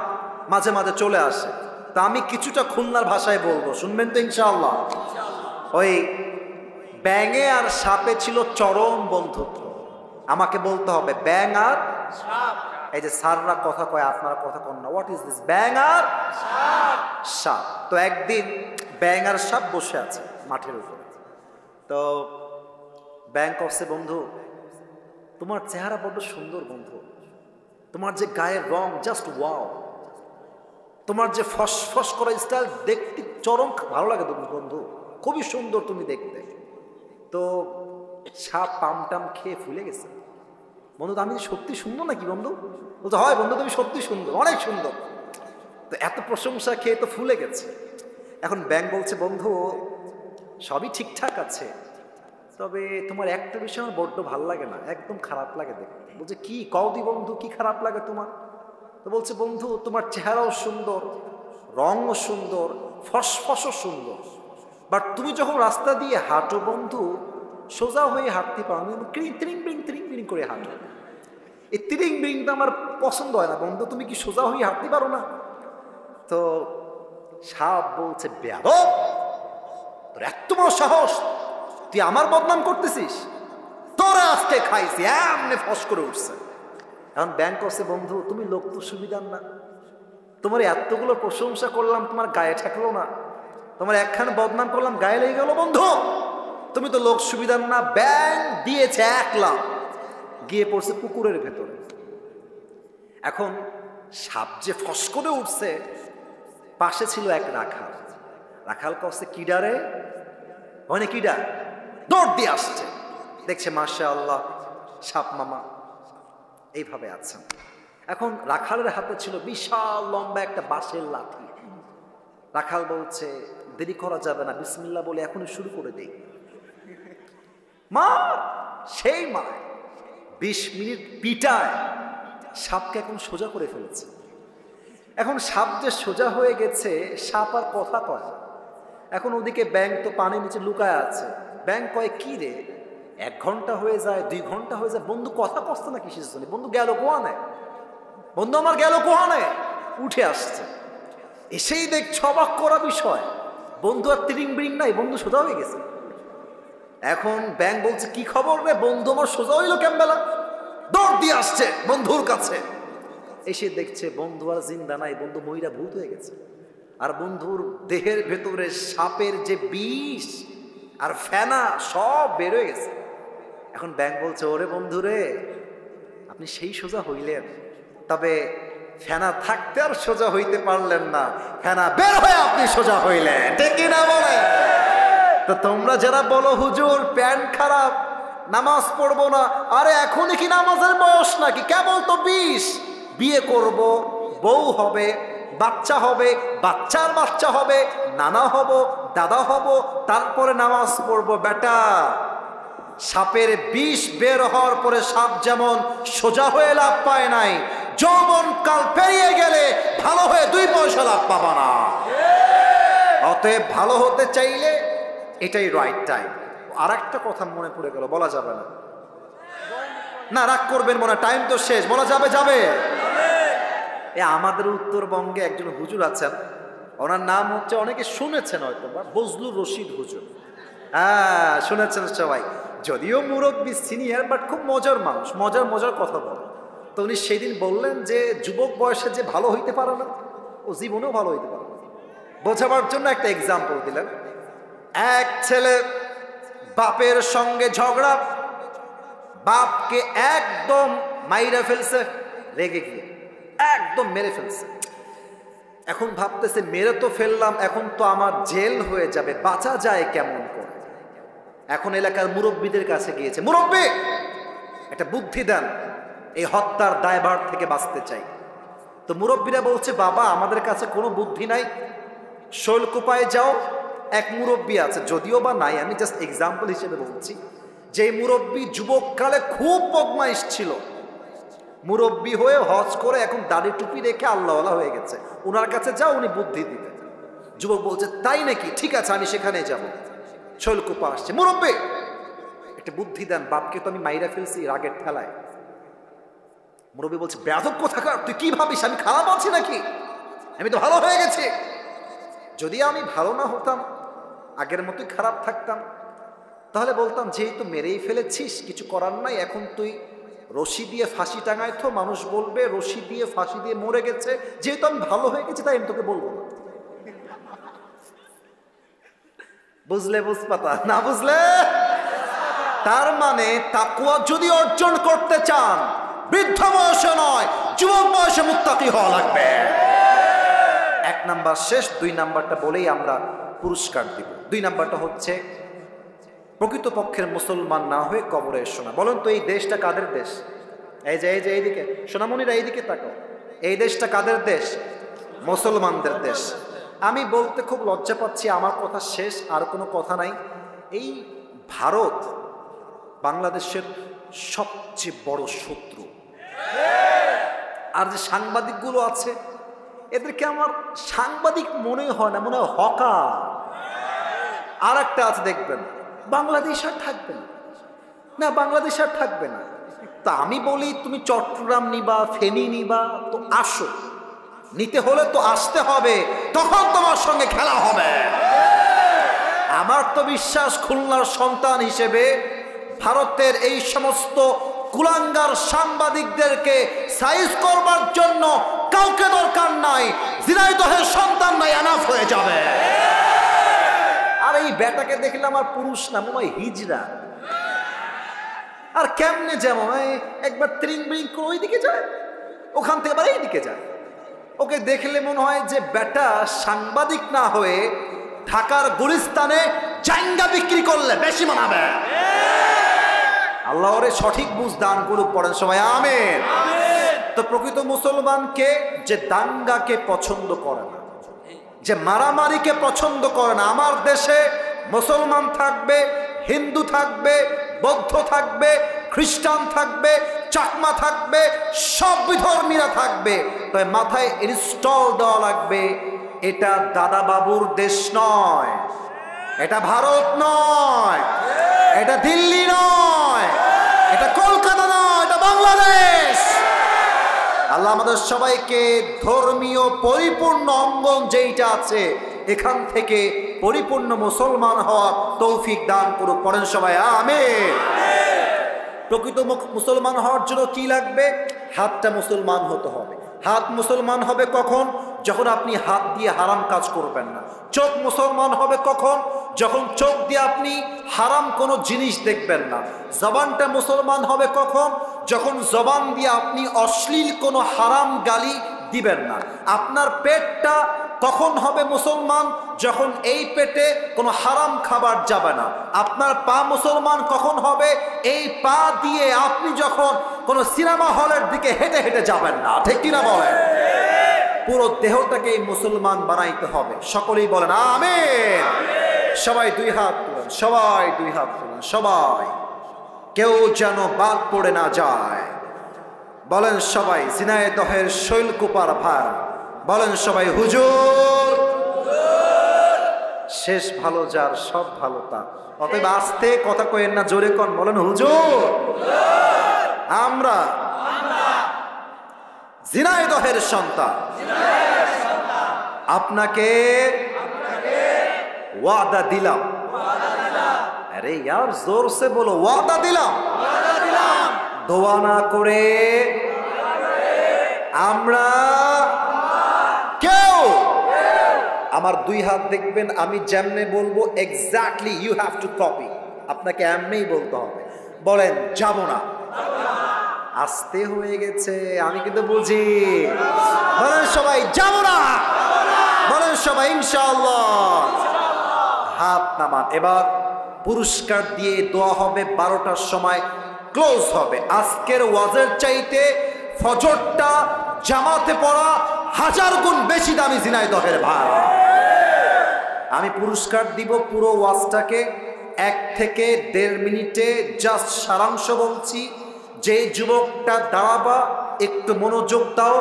মাঝে মাঝে চলে আসে, তা আমি কিছুটা খুলনার ভাষায় বলবো, শুনবেন তো ইনশাআল্লাহ? ওই ব্যাঙে আর সাপে ছিল চরম বন্ধুত্ব। আমাকে বলতে হবে ব্যাঙ আর সাপ। এই যে স্যাররা কথা কয়, আপনারা কথা কন না। What is this? ব্যাঙ আর সাপ। তো একদিন ব্যাঙ আর সাপ বসে আছে মাঠের উপরে। তো ব্যাঙ কচ্ছে, বন্ধু তোমার চেহারা বড্ড সুন্দর বন্ধু, তোমার যে গায়ের রং জাস্ট ওয়াও, তোমার যে ফসফস করা স্টাইল দেখতে চরম ভালো লাগে বন্ধু, খুবই সুন্দর তুমি দেখতে। তো সাপ পামটাম খেয়ে ফুলে গেছে। বন্ধু আমি সত্যি সুন্দর নাকি বন্ধু? বলতো হয় বন্ধু, তুমি সত্যি সুন্দর, অনেক সুন্দর। তো এত প্রশংসা খেয়ে তো ফুলে গেছে। এখন ব্যাঙ বলছে, বন্ধু সবই ঠিকঠাক আছে, তবে তোমার একটা বিষয় আমার বড্ড ভালো লাগে না, একদম খারাপ লাগে দেখতে। বলছে কি কওদি বন্ধু, কি খারাপ লাগে তোমার? তো বলছে, বন্ধু তোমার চেহারাও সুন্দর, রঙও সুন্দর, ফসফসও সুন্দর, বাট তুমি যখন রাস্তা দিয়ে হাঁটো বন্ধু, সোজা হয়ে হাঁটতে পারো না, ত্রিং বিরিং করে হাঁটো। এই ত্রিং বিরিংটা আমার পছন্দ হয় না বন্ধু, তুমি কি সোজা হয়ে হাঁটতে পারো না? তো সাপ বলছে, বেয়াদব, তোর এত বড় সাহস, তুই আমার বদনাম করতেছিস, তোরা আজকে খাইছি। এমনি ফস করে উঠছে। এখন ব্যাংক করছে, বন্ধু তুমি লোক তো সুবিধার না, তোমার এতগুলো প্রশংসা করলাম, তোমার গায়ে ঠেকলো না, তোমার একখানে বদনাম করলাম, গায়ে লেগে গেল বন্ধু, তুমি তো লোক সুবিধার না। ব্যাংক দিয়েছে 1 লাখ, গিয়ে পড়ছে পুকুরের ভেতরে। এখন সাপ যে ফস করে উঠছে, পাশে ছিল এক রাখাল। রাখাল করছে, কিডারে মানে কিডা, দৌড় দিয়ে আসছে, দেখছে মাশাআল্লাহ সাপ মামা এইভাবে আছেন। এখন রাখালের হাতে ছিল বিশাল লম্বা একটা বাঁশের লাঠি। রাখাল বলছে, দেরি করা যাবে না, বিসমিল্লাহ বলে এখনই শুরু করে দেই। মার, সেই মার 20 মিনিট পিটায় সাপকে এখন সোজা করে ফেলেছে। এখন সাপ যে সোজা হয়ে গেছে, সাপ আর কথা কয় না। এখন ওদিকে ব্যাঙ তো পানির নিচে লুকায় আছে। ব্যাঙ কয় কি রে, 1 ঘন্টা হয়ে যায়, 2 ঘন্টা হয়ে যায়, বন্ধু কথা কষ্ট না কিসের জন্য? বন্ধু গেল কোয়ানে, বন্ধু আমার গেল কোয়ানে। উঠে আসছে, এসেই দেখছে অবাক করা বিষয়, বন্ধু আর তিরিং বিরিং নাই, বন্ধু সোজা হয়ে গেছে। এখন ব্যাঙ বলছে কি খবর রে, বন্ধু আমার সোজা হইলো কেমবেলা? দৌড় দিয়ে আসছে বন্ধুর কাছে, এসে দেখছে বন্ধু আর জিন্দা নাই, বন্ধু মহিলা ভূত হয়ে গেছে। আর বন্ধুর দেহের ভেতরে সাপের যে বিষ আর ফেনা সব বের হয়ে গেছে। এখন ব্যাঙ বলছে ওরে বন্ধু রে, আপনি সেই সোজা হইলেন, তবে ফেনা থাকতে আর সোজা হইতে পারলেন না, ফেনা বের হয়ে আপনি সোজা হইলেন, ঠিক কিনা বলে? তো তোমরা যারা বলো হুজুর প্যান্ট খারাপ, নামাজ পড়বো না, আরে এখনই কি নামাজের বয়স নাকি? কেবল তো 20, বিয়ে করব, বউ হবে, বাচ্চা হবে, বাচ্চার বাচ্চা হবে, নানা হব, দাদা হব, তারপরে নামাজ পড়বো। বেটা, সাপের বিষ বের হওয়ার পরে সাপ যেমন সোজা হয়ে লাভ পায় নাই, যৌবন কাল পেরিয়ে গেলে ভালো হয়ে 2 পয়সা লাভ পাবা না। অতএব ভালো হতে চাইলে এটাই রাইট টাইম। আর একটা কথা মনে পড়ে গেল, বলা যাবে না, না রাগ করবেন মনে, টাইম তো শেষ, বলা যাবে? যাবে। আমাদের উত্তরবঙ্গে একজন হুজুর আছেন, ওনার নাম হচ্ছে, অনেকে শুনেছেন হয়তো বা, বজলুর রশিদ হুজুর। হ্যাঁ শুনেছেন সবাই, যদিও মুরব্বী সিনিয়র, বাট খুব মজার মানুষ, মজার মজার কথা বলে। তো উনি সেদিন বললেন যে যুবক বয়সে যে ভালো হইতে পারে না, ও জীবনেও ভালো হইতে পারে না। বোঝাবার জন্য একটা এক্সাম্পল দিলেন। এক ছেলে বাপের সঙ্গে ঝগড়া, বাপকে একদম মাইরা ফেলছে, রেগে গিয়ে একদম মেরে ফেলছে। এখন ভাবতেছে মেরে তো ফেললাম, এখন তো আমার জেল হয়ে যাবে, বাঁচা যায় কেমন করে? এখন এলাকার মুরব্বীদের কাছে গিয়েছে, মুরব্বী একটা বুদ্ধি দেন, এই হত্যার দায়ভার থেকে বাঁচতে চাই। তো মুরব্বীরা বলছে বাবা আমাদের কাছে কোনো বুদ্ধি নাই, শৈলকুপায় যাও, এক মুরব্বী আছে, যদিও বা নাই, আমি জাস্ট এক্সাম্পল হিসেবে বলছি, যে মুরব্বী যুবককালে খুব বদমাইশ ছিল, মুরব্বী হয়ে হজ করে এখন দাড়ি টুপি রেখে আল্লাহওয়ালা হয়ে গেছে, ওনার কাছে যাও, উনি বুদ্ধি দিবেন। যুবক বলছে তাই নাকি, ঠিক আছে আমি সেখানে যাব। শৈলকুপা আসছে, মুরব্বী একটা বুদ্ধি দেন, বাপকে তো আমি মাইরা ফেলছি রাগের ঠেলায়। মুরব্বী বলছে বেয়াদব কোথাকার, তুই কি ভাবিস আমি খারাপ আছি নাকি? আমি তো ভালো হয়ে গেছি। যদি আমি ভালো না হতাম, আগের মতোই খারাপ থাকতাম, তাহলে বলতাম যেহেতু মেরেই ফেলেছিস কিছু করার নাই, এখন তুই রশি দিয়ে ফাঁসি টাঙায়, তো মানুষ বলবে রশি দিয়ে ফাঁসি দিয়ে মরে গেছে, যেহেতু আমি ভালো হয়ে গেছি তাই আমি তোকে বলবো না। বুঝলে বুঝপাতা, না বুঝলে? তার মানে তাকওয়া যদি অর্জন করতে চান, বৃদ্ধ বয়সে নয়, যুবক বয়সে মুত্তাকি হওয়া লাগবে। 1 নাম্বার শেষ, 2 নাম্বারটা বলেই আমরা পুরস্কার দিব। 2 নাম্বারটা হচ্ছে প্রকৃতপক্ষের মুসলমান না হয়ে কবরে এসো না। বলেন তো এই দেশটা কাদের দেশ? এই যে এইদিকে সোনামণিরা এইদিকে তাকাও, এই দেশটা কাদের দেশ? মুসলমানদের দেশ। আমি বলতে খুব লজ্জা পাচ্ছি, আমার কথা শেষ, আর কোনো কথা নাই। এই ভারত বাংলাদেশের সবচেয়ে বড় শত্রু। আর যে সাংবাদিকগুলো আছে, এদেরকে আমার সাংবাদিক মনে হয় না, মনে হয় হকার। আর একটা আছে দেখবেন, বাংলাদেশ আর থাকবে না, না বাংলাদেশ আর থাকবে না। তা আমি বলি তুমি চট্টগ্রাম নিবা, ফেনী নিবা, তো আসো, নিতে হলে তো আসতে হবে, তখন তোমার সঙ্গে খেলা হবে। আমার তো বিশ্বাস খুলনার সন্তান হিসেবে ভারতের এই সমস্ত কুলাঙ্গার সাংবাদিকদেরকে সাইজ করবার জন্য কাউকে দরকার নাই, ঝিনাইদহের সন্তান নাই, এনাফ হয়ে যাবে। আর এই বেটাকে দেখলে আমার পুরুষ না, মনে হয় হিজড়া। আর কেমনে যেমন একবার ত্রিং বিং করে ওইদিকে যায়, ওখান থেকে আবার এইদিকে যায়। ওকে দেখলে মনে হয় যে বেটা সাংবাদিক না হয়ে ঢাকার গুলিস্তানে জাইঙ্গা বিক্রি করলে বেশি মানাবে। আল্লাহ ওরে সঠিক বুঝ দান করুক, পড়েন সবাই আমিন। তো প্রকৃত মুসলমানকে যে দাঙ্গাকে পছন্দ করে না, যে মারামারিকে পছন্দ করে না। আমার দেশে মুসলমান থাকবে, হিন্দু থাকবে, বৌদ্ধ থাকবে, খ্রিস্টান থাকবে, চাকমা থাকবে, সব বিধর্মীরা থাকবে, তবে মাথায় ইনস্টল দেওয়া লাগবে এটা দাদা বাবুর দেশ নয়, এটা ভারত নয়, এটা দিল্লি নয়, এটা কলকাতা নয়, এটা বাংলাদেশ। আল্লাহ আমাদের সবাইকে ধর্মীয় পরিপূর্ণ অঙ্গন যেইটা আছে এখান থেকে পরিপূর্ণ মুসলমান হওয়ার তৌফিক দান করুক। পড়েন সবাই আমিন। প্রকৃত মুসলমান হওয়ার জন্য কি লাগবে? হাতটা মুসলমান হতে হবে। হাত মুসলমান হবে কখন? যখন আপনি হাত দিয়ে হারাম কাজ করবেন না। চোখ মুসলমান হবে কখন? যখন চোখ দিয়ে আপনি হারাম কোনো জিনিস দেখবেন না। জবানটা মুসলমান হবে কখন? যখন জবান দিয়ে আপনি অশ্লীল কোনো হারাম গালি দিবেন না। আপনার পেটটা কখন হবে মুসলমান? যখন এই পেটে কোনো হারাম খাবার যাবে না। আপনার পা মুসলমান কখন হবে? এই পা দিয়ে আপনি যখন কোনো সিনেমা হলের দিকে হেঁটে হেঁটে যাবেন না। ঠিক কিনা বলেন? পুরো দেহটাকে মুসলমান বানাইতে হবে। সকলেই বলেন আমিন। সবাই দুই হাত তুলেন, সবাই দুই হাত তুলেন, সবাই, কেউ যেন বাদ পড়ে না যায়। বলেন সবাই ঝিনাইদহের শৈলকুপার ভার। বলেন সবাই হুজুর। শেষ ভালো যার সব ভালো তার। অতএব আস্তে কথা কইেন না, জোরে কন, বলেন হুজুর। আমরা ঝিনাইদহের সন্তান, আপনাকে ওয়াদা দিলাম। আরে यार जोर से बोलो, ওয়াদা দিলাম। দোয়া না করে আমরা কেউ, আমার দুই হাত দেখবেন, আমি যেমনে বলবো exactly you have to copy. আপনাকে এমনিই বলতে হবে। বলেন যাব না। আস্তে হয়ে গেছে, আমি কিন্তু বুঝি। বলেন সবাই যাব না। বলেন সবাই ইনশাআল্লাহ। হাত নামান। এবার পুরস্কার দিয়ে দোয়া হবে। 12টার সময় ক্লোজ হবে। আজকের ওয়াজের চাইতে ফজরটা জামাতে পড়া 1000 গুণ বেশি দামি ঝিনাইদহের ভাই। আমি পুরস্কার দিব পুরো ওয়াজটাকে 1 থেকে 1.5 মিনিটে। জাস্ট সারাংশ বলছি। যে যুবকটা দাঁড়াবা, একটু মনোযোগ দাও।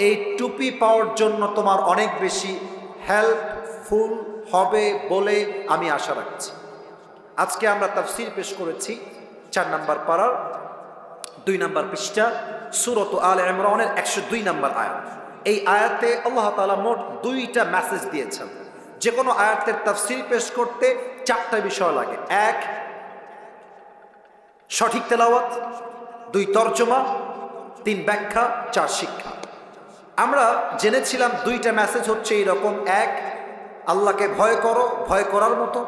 এই টুপি পাওয়ার জন্য তোমার অনেক বেশি হেল্পফুল হবে বলে আমি আশা রাখছি। আজকে আমরা তাফসীর পেশ করেছি 4 নম্বর পারার 2 নম্বর পৃষ্ঠা, সূরাত আলে ইমরানের 102 নম্বর আয়াত। এই আয়াতে আল্লাহ তাআলা মোট 2টা মেসেজ দিয়েছেন। যে কোনো আয়াতের তাফসীর পেশ করতে 4টা বিষয় লাগে। 1 সঠিক তেলাওয়াত, 2 তরজমা, 3 ব্যাখ্যা, 4 শিক্ষা। আমরা জেনেছিলাম 2টা মেসেজ হচ্ছে এইরকম। 1 আল্লাহকে ভয় করো, ভয় করার মতো।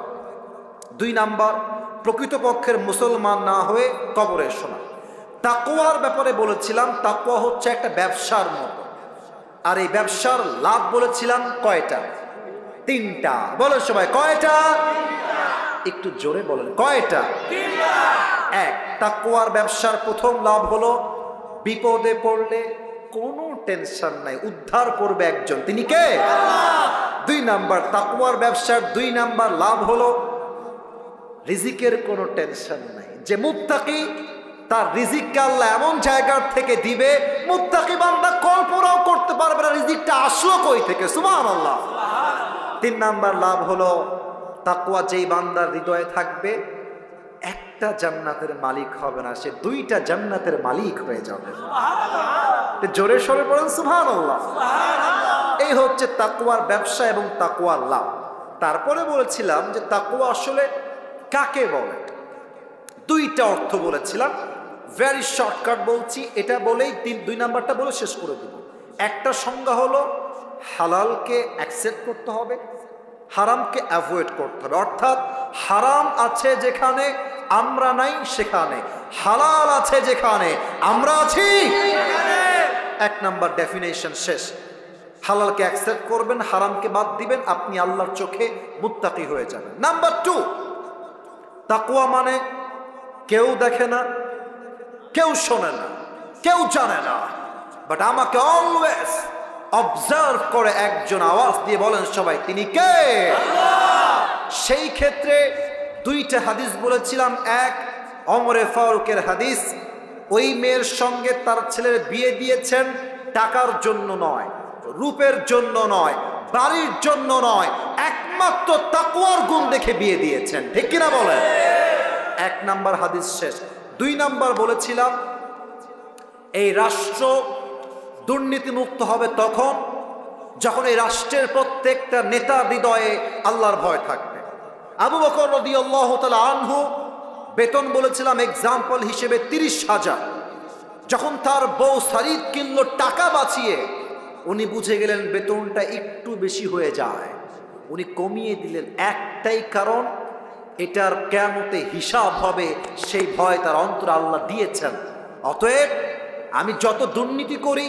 2 নাম্বার প্রকৃতপক্ষের মুসলমান না হয়ে কবরে এসো না। তাকওয়ার ব্যাপারে বলেছিলাম তাকওয়া হচ্ছে একটা ব্যবসার মতো। আর এই ব্যবসার লাভ বলেছিলাম কয়টা? 3টা। বলো সবাই কয়টা? একটু জোরে বলেন কয়টা? 1 তাকওয়ার ব্যবসার প্রথম লাভ হলো বিপদে পড়লে কোনো টেনশন নাই, উদ্ধার করবে একজন, তিনি কে? আল্লাহ। 2 নাম্বার তাকওয়ার ব্যবসার 2 নাম্বার লাভ হলো রিজিকের কোনো টেনশন নাই। যে মুত্তাকি তার রিজিককে আল্লাহ এমন জায়গার থেকে দিবে মুত্তাকি বান্দা কল্পনাও করতে পারবে না রিজিকটা আসলো কই থেকে। সুবহানাল্লাহ। 3 নাম্বার লাভ হলো তাকওয়া যেই বান্দার হৃদয়ে থাকবে একটা জান্নাতের মালিক হবে না, সে 2টা জান্নাতের মালিক হয়ে যাবে। সুবহানাল্লাহ। জোরে সরে পড়েন সুবহানাল্লাহ। সুবহানাল্লাহ। এই হচ্ছে তাকওয়ার ব্যবসা এবং তাকওয়ার লাভ। তারপরে বলেছিলাম যে তাকওয়া আসলে কাকে বলে? 2টা অর্থ বলেছিলাম। ভেরি শর্টকাট বলছি, এটা বলেই 2 নাম্বারটা বলে শেষ করে দেব। একটা সংজ্ঞা হলো হালালকে অ্যাকসেপ্ট করতে হবে, হারামকে অ্যাভয়েড করতে হবে। অর্থাৎ হারাম আছে যেখানে আমরা নাই সেখানে, হালাল আছে যেখানে আমরা আছি। 1 নাম্বার ডেফিনেশন শেষ। হালালকে অ্যাকসেপ্ট করবেন, হারামকে বাদ দিবেন, আপনি আল্লাহর চোখে মুত্তাকি হয়ে যাবেন। নাম্বার 2 তাকওয়া মানে কেউ দেখে না, কেউ শোনে না, কেউ জানে না, বাট আমাকে অলওয়েজ অবজার্ভ করে একজন আওয়াজ দিয়ে বলেন সবাই তিনি কে? আল্লাহ। সেই ক্ষেত্রে 2টা হাদিস বলেছিলাম। 1 ওমরে ফারুকের হাদিস, ওই মেয়ের সঙ্গে তার ছেলের বিয়ে দিয়েছেন টাকার জন্য নয়, রূপের জন্য নয়, বাড়ির জন্য নয়, একমাত্র তাকওয়ার গুণ দেখে বিয়ে দিয়েছেন। ঠিক কিনা বলেন? 1 নাম্বার হাদিস শেষ। 2 নাম্বার বলেছিলাম, এই রাষ্ট্র দুর্নীতিমুক্ত হবে তখন যখন এই রাষ্ট্রের প্রত্যেকটা নেতা হৃদয়ে আল্লাহর ভয় থাকবে। আবু বকর রাদিয়াল্লাহু তাআলা আনহু বেতন বলেছিলাম এক্সাম্পল হিসেবে 30,000। যখন তার বউ শাড়ি কিনলো টাকা বাঁচিয়ে, উনি বুঝে গেলেন বেতনটা একটু বেশি হয়ে যায়, উনি কমিয়ে দিলেন। একটাই কারণ, এটার কিয়ামতে হিসাব হবে, সেই ভয় তার অন্তরে আল্লাহ দিয়েছেন। অতএব আমি যত দুর্নীতি করি,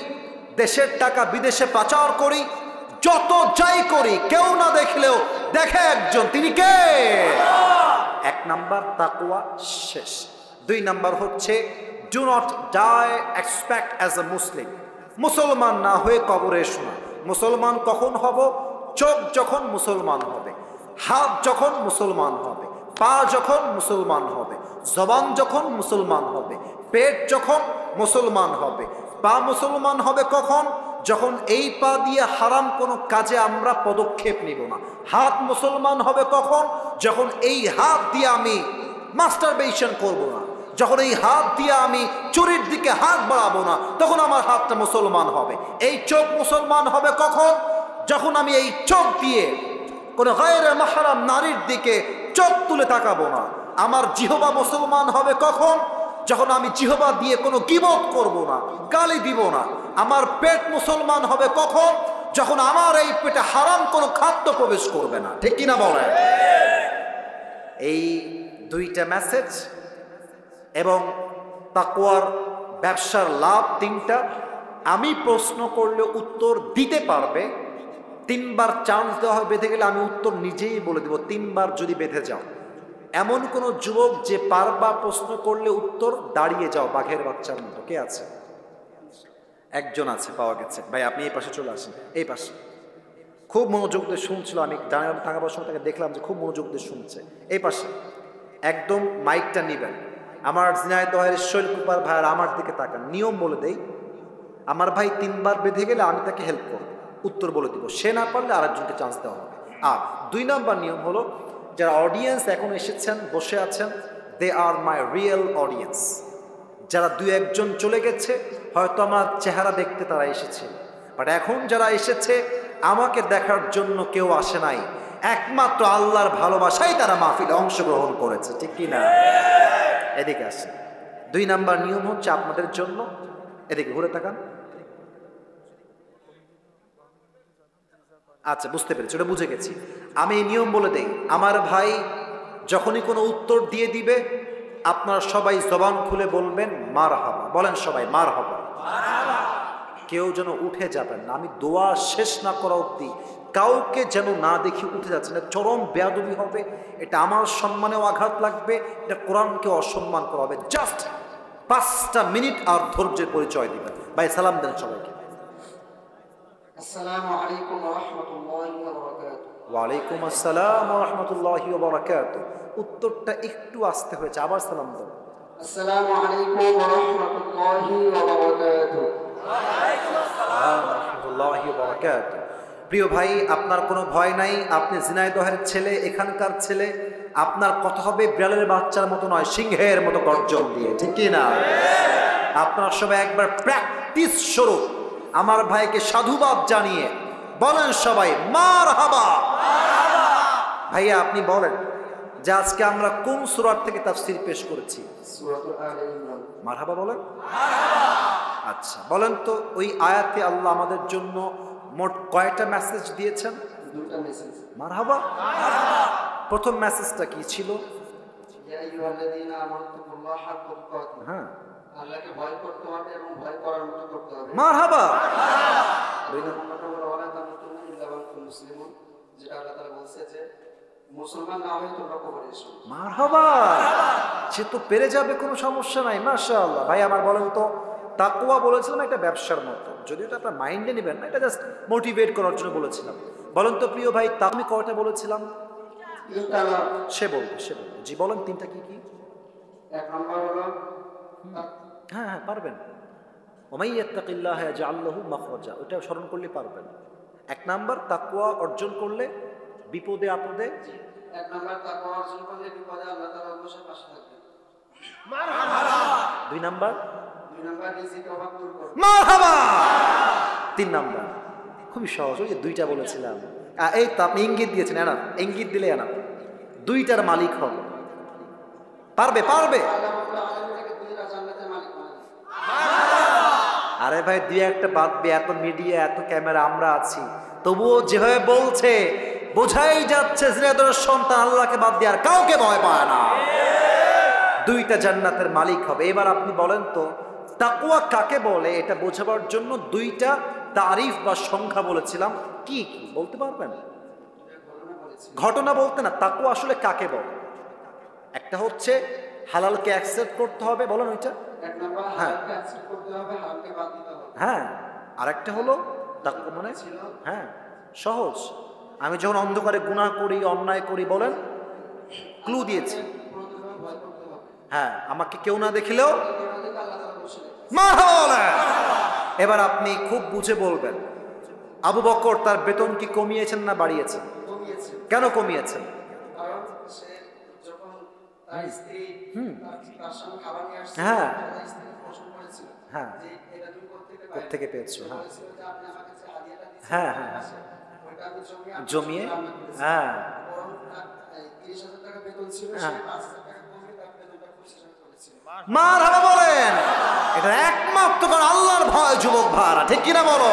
দেশের টাকা বিদেশে পাচার করি, যত যাই করি, কেউ না দেখলেও দেখে একজন, তিনি কে? 1 নাম্বার তাকওয়া শেষ। 2 নাম্বার হচ্ছে do not die except as a Muslim. মুসলমান না হয়ে কবরে শোনা। মুসলমান কখন হব? চোখ যখন মুসলমান হবে, হাত যখন মুসলমান হবে, পা যখন মুসলমান হবে, জবান যখন মুসলমান হবে, পেট যখন মুসলমান হবে। পা মুসলমান হবে কখন? যখন এই পা দিয়ে হারাম কোনো কাজে আমরা পদক্ষেপ নিব না। হাত মুসলমান হবে কখন? যখন এই হাত দিয়ে আমি মাস্টারবেশন করব না, যখন এই হাত দিয়ে আমি চুরির দিকে হাত বাড়াবো না, তখন আমার হাতটা মুসলমান হবে। এই চোখ মুসলমান হবে কখন? যখন আমি এই চোখ দিয়ে কোনো গায়রে মাহরাম নারীর দিকে চোখ তুলে তাকাবো না। আমার জিহবা মুসলমান হবে কখন? যখন আমি জিহবা দিয়ে কোনো গীবত করব না, গালি দিব না। আমার পেট মুসলমান হবে কখন? যখন আমার এই পেটে হারাম কোনো খাদ্য প্রবেশ করবে না। ঠিক কিনা বলেন? এই 2টা মেসেজ এবং তাকওয়ার ব্যবসার লাভ 3টা। আমি প্রশ্ন করলে উত্তর দিতে পারবে, 3বার চান্স দেওয়া হয়। বেঁধে গেলে আমি উত্তর নিজেই বলে দেব, 3বার যদি বেঁধে যাও। এমন কোন যুবক যে বারবার প্রশ্ন করলে উত্তর দাঁড়িয়ে যাও বাঘের বাচ্চার মতো, কে আছে? একজন আছে, পাওয়া গেছে। ভাই আপনি এই পাশে চলে আসেন, এই পাশে। খুব মনোযোগ দিয়ে শুনছিল, আমি জানার থাকার সময় তাকে দেখলাম যে খুব মনোযোগ দিয়ে শুনছে। এই পাশে একদম মাইকটা নিবেন। আমার ঝিনাইদহের শৈল কুপার ভাইয়ের আমার দিকে তাকান। নিয়ম বলে দেই, আমার ভাই 3বার বেঁধে গেলে আমি তাকে হেল্প করব, উত্তর বলে দিব। সে না পারলে আরেকজনকে চান্স দেওয়া হবে। আর 2 নাম্বার নিয়ম হলো, যারা অডিয়েন্স এখন এসেছেন, বসে আছেন, দে আর মাই রিয়েল অডিয়েন্স। যারা 2-1 জন চলে গেছে, হয়তো আমার চেহারা দেখতে তারা এসেছে, বাট এখন যারা এসেছে আমাকে দেখার জন্য কেউ আসে নাই, একমাত্র আল্লাহর ভালোবাসায় তারা মাহফিলে অংশগ্রহণ করেছে। ঠিক কি না? এদিকে আসেন। 2 নাম্বার নিয়ম হচ্ছে আপনাদের জন্য, এদিকে ঘুরে তাকান। আচ্ছা, বুঝতে পেরেছি, ওটা বুঝে গেছি। আমি এই নিয়ম বলে দেই, আমার ভাই যখনই কোনো উত্তর দিয়ে দিবে, আপনারা সবাই জবান খুলে বলবেন মারহাবা। বলেন সবাই মারহাবা। কেউ যেন উঠে যাবেন না। আমি দোয়া শেষ না করা অবধি কাউকে যেন না দেখি উঠে যাচ্ছে না, চরম বেয়াদবি হবে। এটা আমার সম্মানেও আঘাত লাগবে, এটা কোরআনকে অসম্মান করা হবে। জাস্ট 5টা মিনিট আর ধৈর্যের পরিচয় দিবেন। ভাই সালাম দেন সবাইকে। আসসালামু আলাইকুম ওয়া রাহমাতুল্লাহি ওয়া বারাকাতুহু। ওয়া আলাইকুম আসসালাম ওয়া রাহমাতুল্লাহি ওয়া বারাকাতুহু। উত্তরটা একটু আসতে হয়েছে, আবার সালাম দাও। আসসালামু আলাইকুম ওয়া রাহমাতুল্লাহি ওয়া বারাকাতুহু। ওয়া আলাইকুম আসসালাম ওয়া রাহমাতুল্লাহি ওয়া বারাকাতুহু। প্রিয় ভাই, আপনার কোনো ভয় নাই। আপনি ঝিনাইদহের ছেলে, এখানকার ছেলে। আপনার কথা হবে বিড়ালের বাচ্চার মতো নয়, সিংহের মতো গর্জন দিয়ে। ঠিক কি না? আপনার সবাই একবার প্র্যাকটিস স্বরূপ আমার ভাইকে সাধুবাদ জানিয়ে বলেন সবাই মারহাবা। ভাইয়া আপনি বলেন যে আজকে আমরা কোন সূরা থেকে তাফসীর পেশ করেছি? সূরাতুল আলে ইমরান। মারহাবা বলেন। আচ্ছা বলেন তো, ওই আয়াতে আল্লাহ আমাদের জন্য মোট কয়টা মেসেজ দিয়েছেন? 2টা মেসেজ। মারহাবা। প্রথম মেসেজটা কি ছিল? ইয়া আইয়ুহাল্লাযীনা আমানুত্তাকুল্লাহা হাক্কা তুকাতিহি। হ্যাঁ, আল্লাহকে ভয় করতে হবে এবং ভয় করার মতো করতে হবে। মারহাবা। ওয়ালা তামুতুন্না ইল্লা ওয়া আনতুম মুসলিমুন, যেটা আল্লাহ তাআলা বলছে যে মুসলমান না হয়ে তোমরা কবরে এসো। মারহাবা। সে তো পেরে যাবে, কোনো সমস্যা নাই। মাশাআল্লাহ। ভাই আমার বলেন তো, তাকওয়া বলেছিলাম একটা ব্যবসার মতো, যদিও এটা আপনার মাইন্ডে নেবেন না, এটা জাস্ট মোটিভেট করার জন্য বলেছিলাম। বলেন তো প্রিয় ভাই, তা আমি কয়টা বলেছিলাম? 3টা। সে বলবে। জি বলেন 3টা কি কি? এক নম্বর হলো হ্যাঁ হ্যাঁ পারবেন। ওমাই ইয়াত্তাকিল্লাহ ইয়াজআল লাহু মাখরাজা, ওটা স্মরণ করলে পারবেন। এক নাম্বার তাকওয়া অর্জন করলে বিপদে আপদে, এক নম্বর তাকওয়া অর্জন করলে বিপদে আল্লাহ তাআলা অবশ্যই পাশে থাকবেন। দুই নাম্বার রিজিকের অভাব দূর করবে। মারহাবা। তিন নাম্বার খুবই সহজ, ওই যে দুইটা বলেছিলাম, এই তো আপনি ইঙ্গিত দিয়েছেন, এনা ইঙ্গিত দিলে এনা দুইটার মালিক হবে। পারবে পারবে। আল্লাহ রাব্বুল আলামিন থেকে দুইটা জান্নাতের মালিক বানাবেন। আরে ভাই দুই একটা বাদ দিয়ে এত মিডিয়া এত ক্যামেরা আমরা আছি, তবুও যেভাবে বলছে বোঝাই যাচ্ছে জিনাদের সন্তান আল্লাহকে বাদ দিয়ে আর কাউকে ভয় পায় না। দুইটা জান্নাতের মালিক হবে। এবার আপনি বলেন তো তাকওয়া কাকে বলে, এটা বোঝাবার জন্য দুইটা তারিফ বা সংখ্যা বলেছিলাম, কি কি বলতে পারবেন? ঘটনা বলতে না, তাকওয়া আসলে কাকে বলে? একটা হচ্ছে হালালকে অ্যাকসেপ্ট করতে হবে, বলেন ওইটা। এক নম্বর হালালকে অ্যাকসেপ্ট করতে হবে, হারামকে বাদ দিতে হবে। হ্যাঁ, আরেকটা হলো তাকওয়া মানে হ্যাঁ সহজ, আমি যখন অন্ধকারে গুনাহ করি অন্যায় করি, বলেন ক্লু দিয়েছি, প্রথমে ভয় করতে হবে। হ্যাঁ আমাকে কেউ না দেখলেও এবারে আল্লাহ তাআলা বসে মারহাবা। এবার আপনি খুব বুঝে বলবেন, আবু বকর তার বেতন কি কমিয়েছেন না বাড়িয়েছেন? কমিয়েছে। কেন কমিয়েছেন? কারণ সে যখন তার স্ত্রী তার সামনে খাবার নিয়ে আসছে, হ্যাঁ। তার স্ত্রী প্রশ্ন করেছিল হ্যাঁ। যে এটা তুমি কোত্থেকে কোত্থেকে পেয়েছো? হ্যাঁ। বলেছিল যে আপনি আমাকে যে হাদিয়াটা দিয়েছেন, হ্যাঁ, হ্যাঁ, ওইটা আমি জমিয়ে রান্না করেছি। হ্যাঁ বরং তার 30,000 টাকা বেতন ছিল, সে হ্যাঁ। 5,000 টাকা কমিয়ে তার বেতনটা 25,000 করেছিল। মারহাবা বলেন। এটা একমাত্র কারণ আল্লাহর ভয় যুবক ভাড়া, ঠিক কিনা বলো?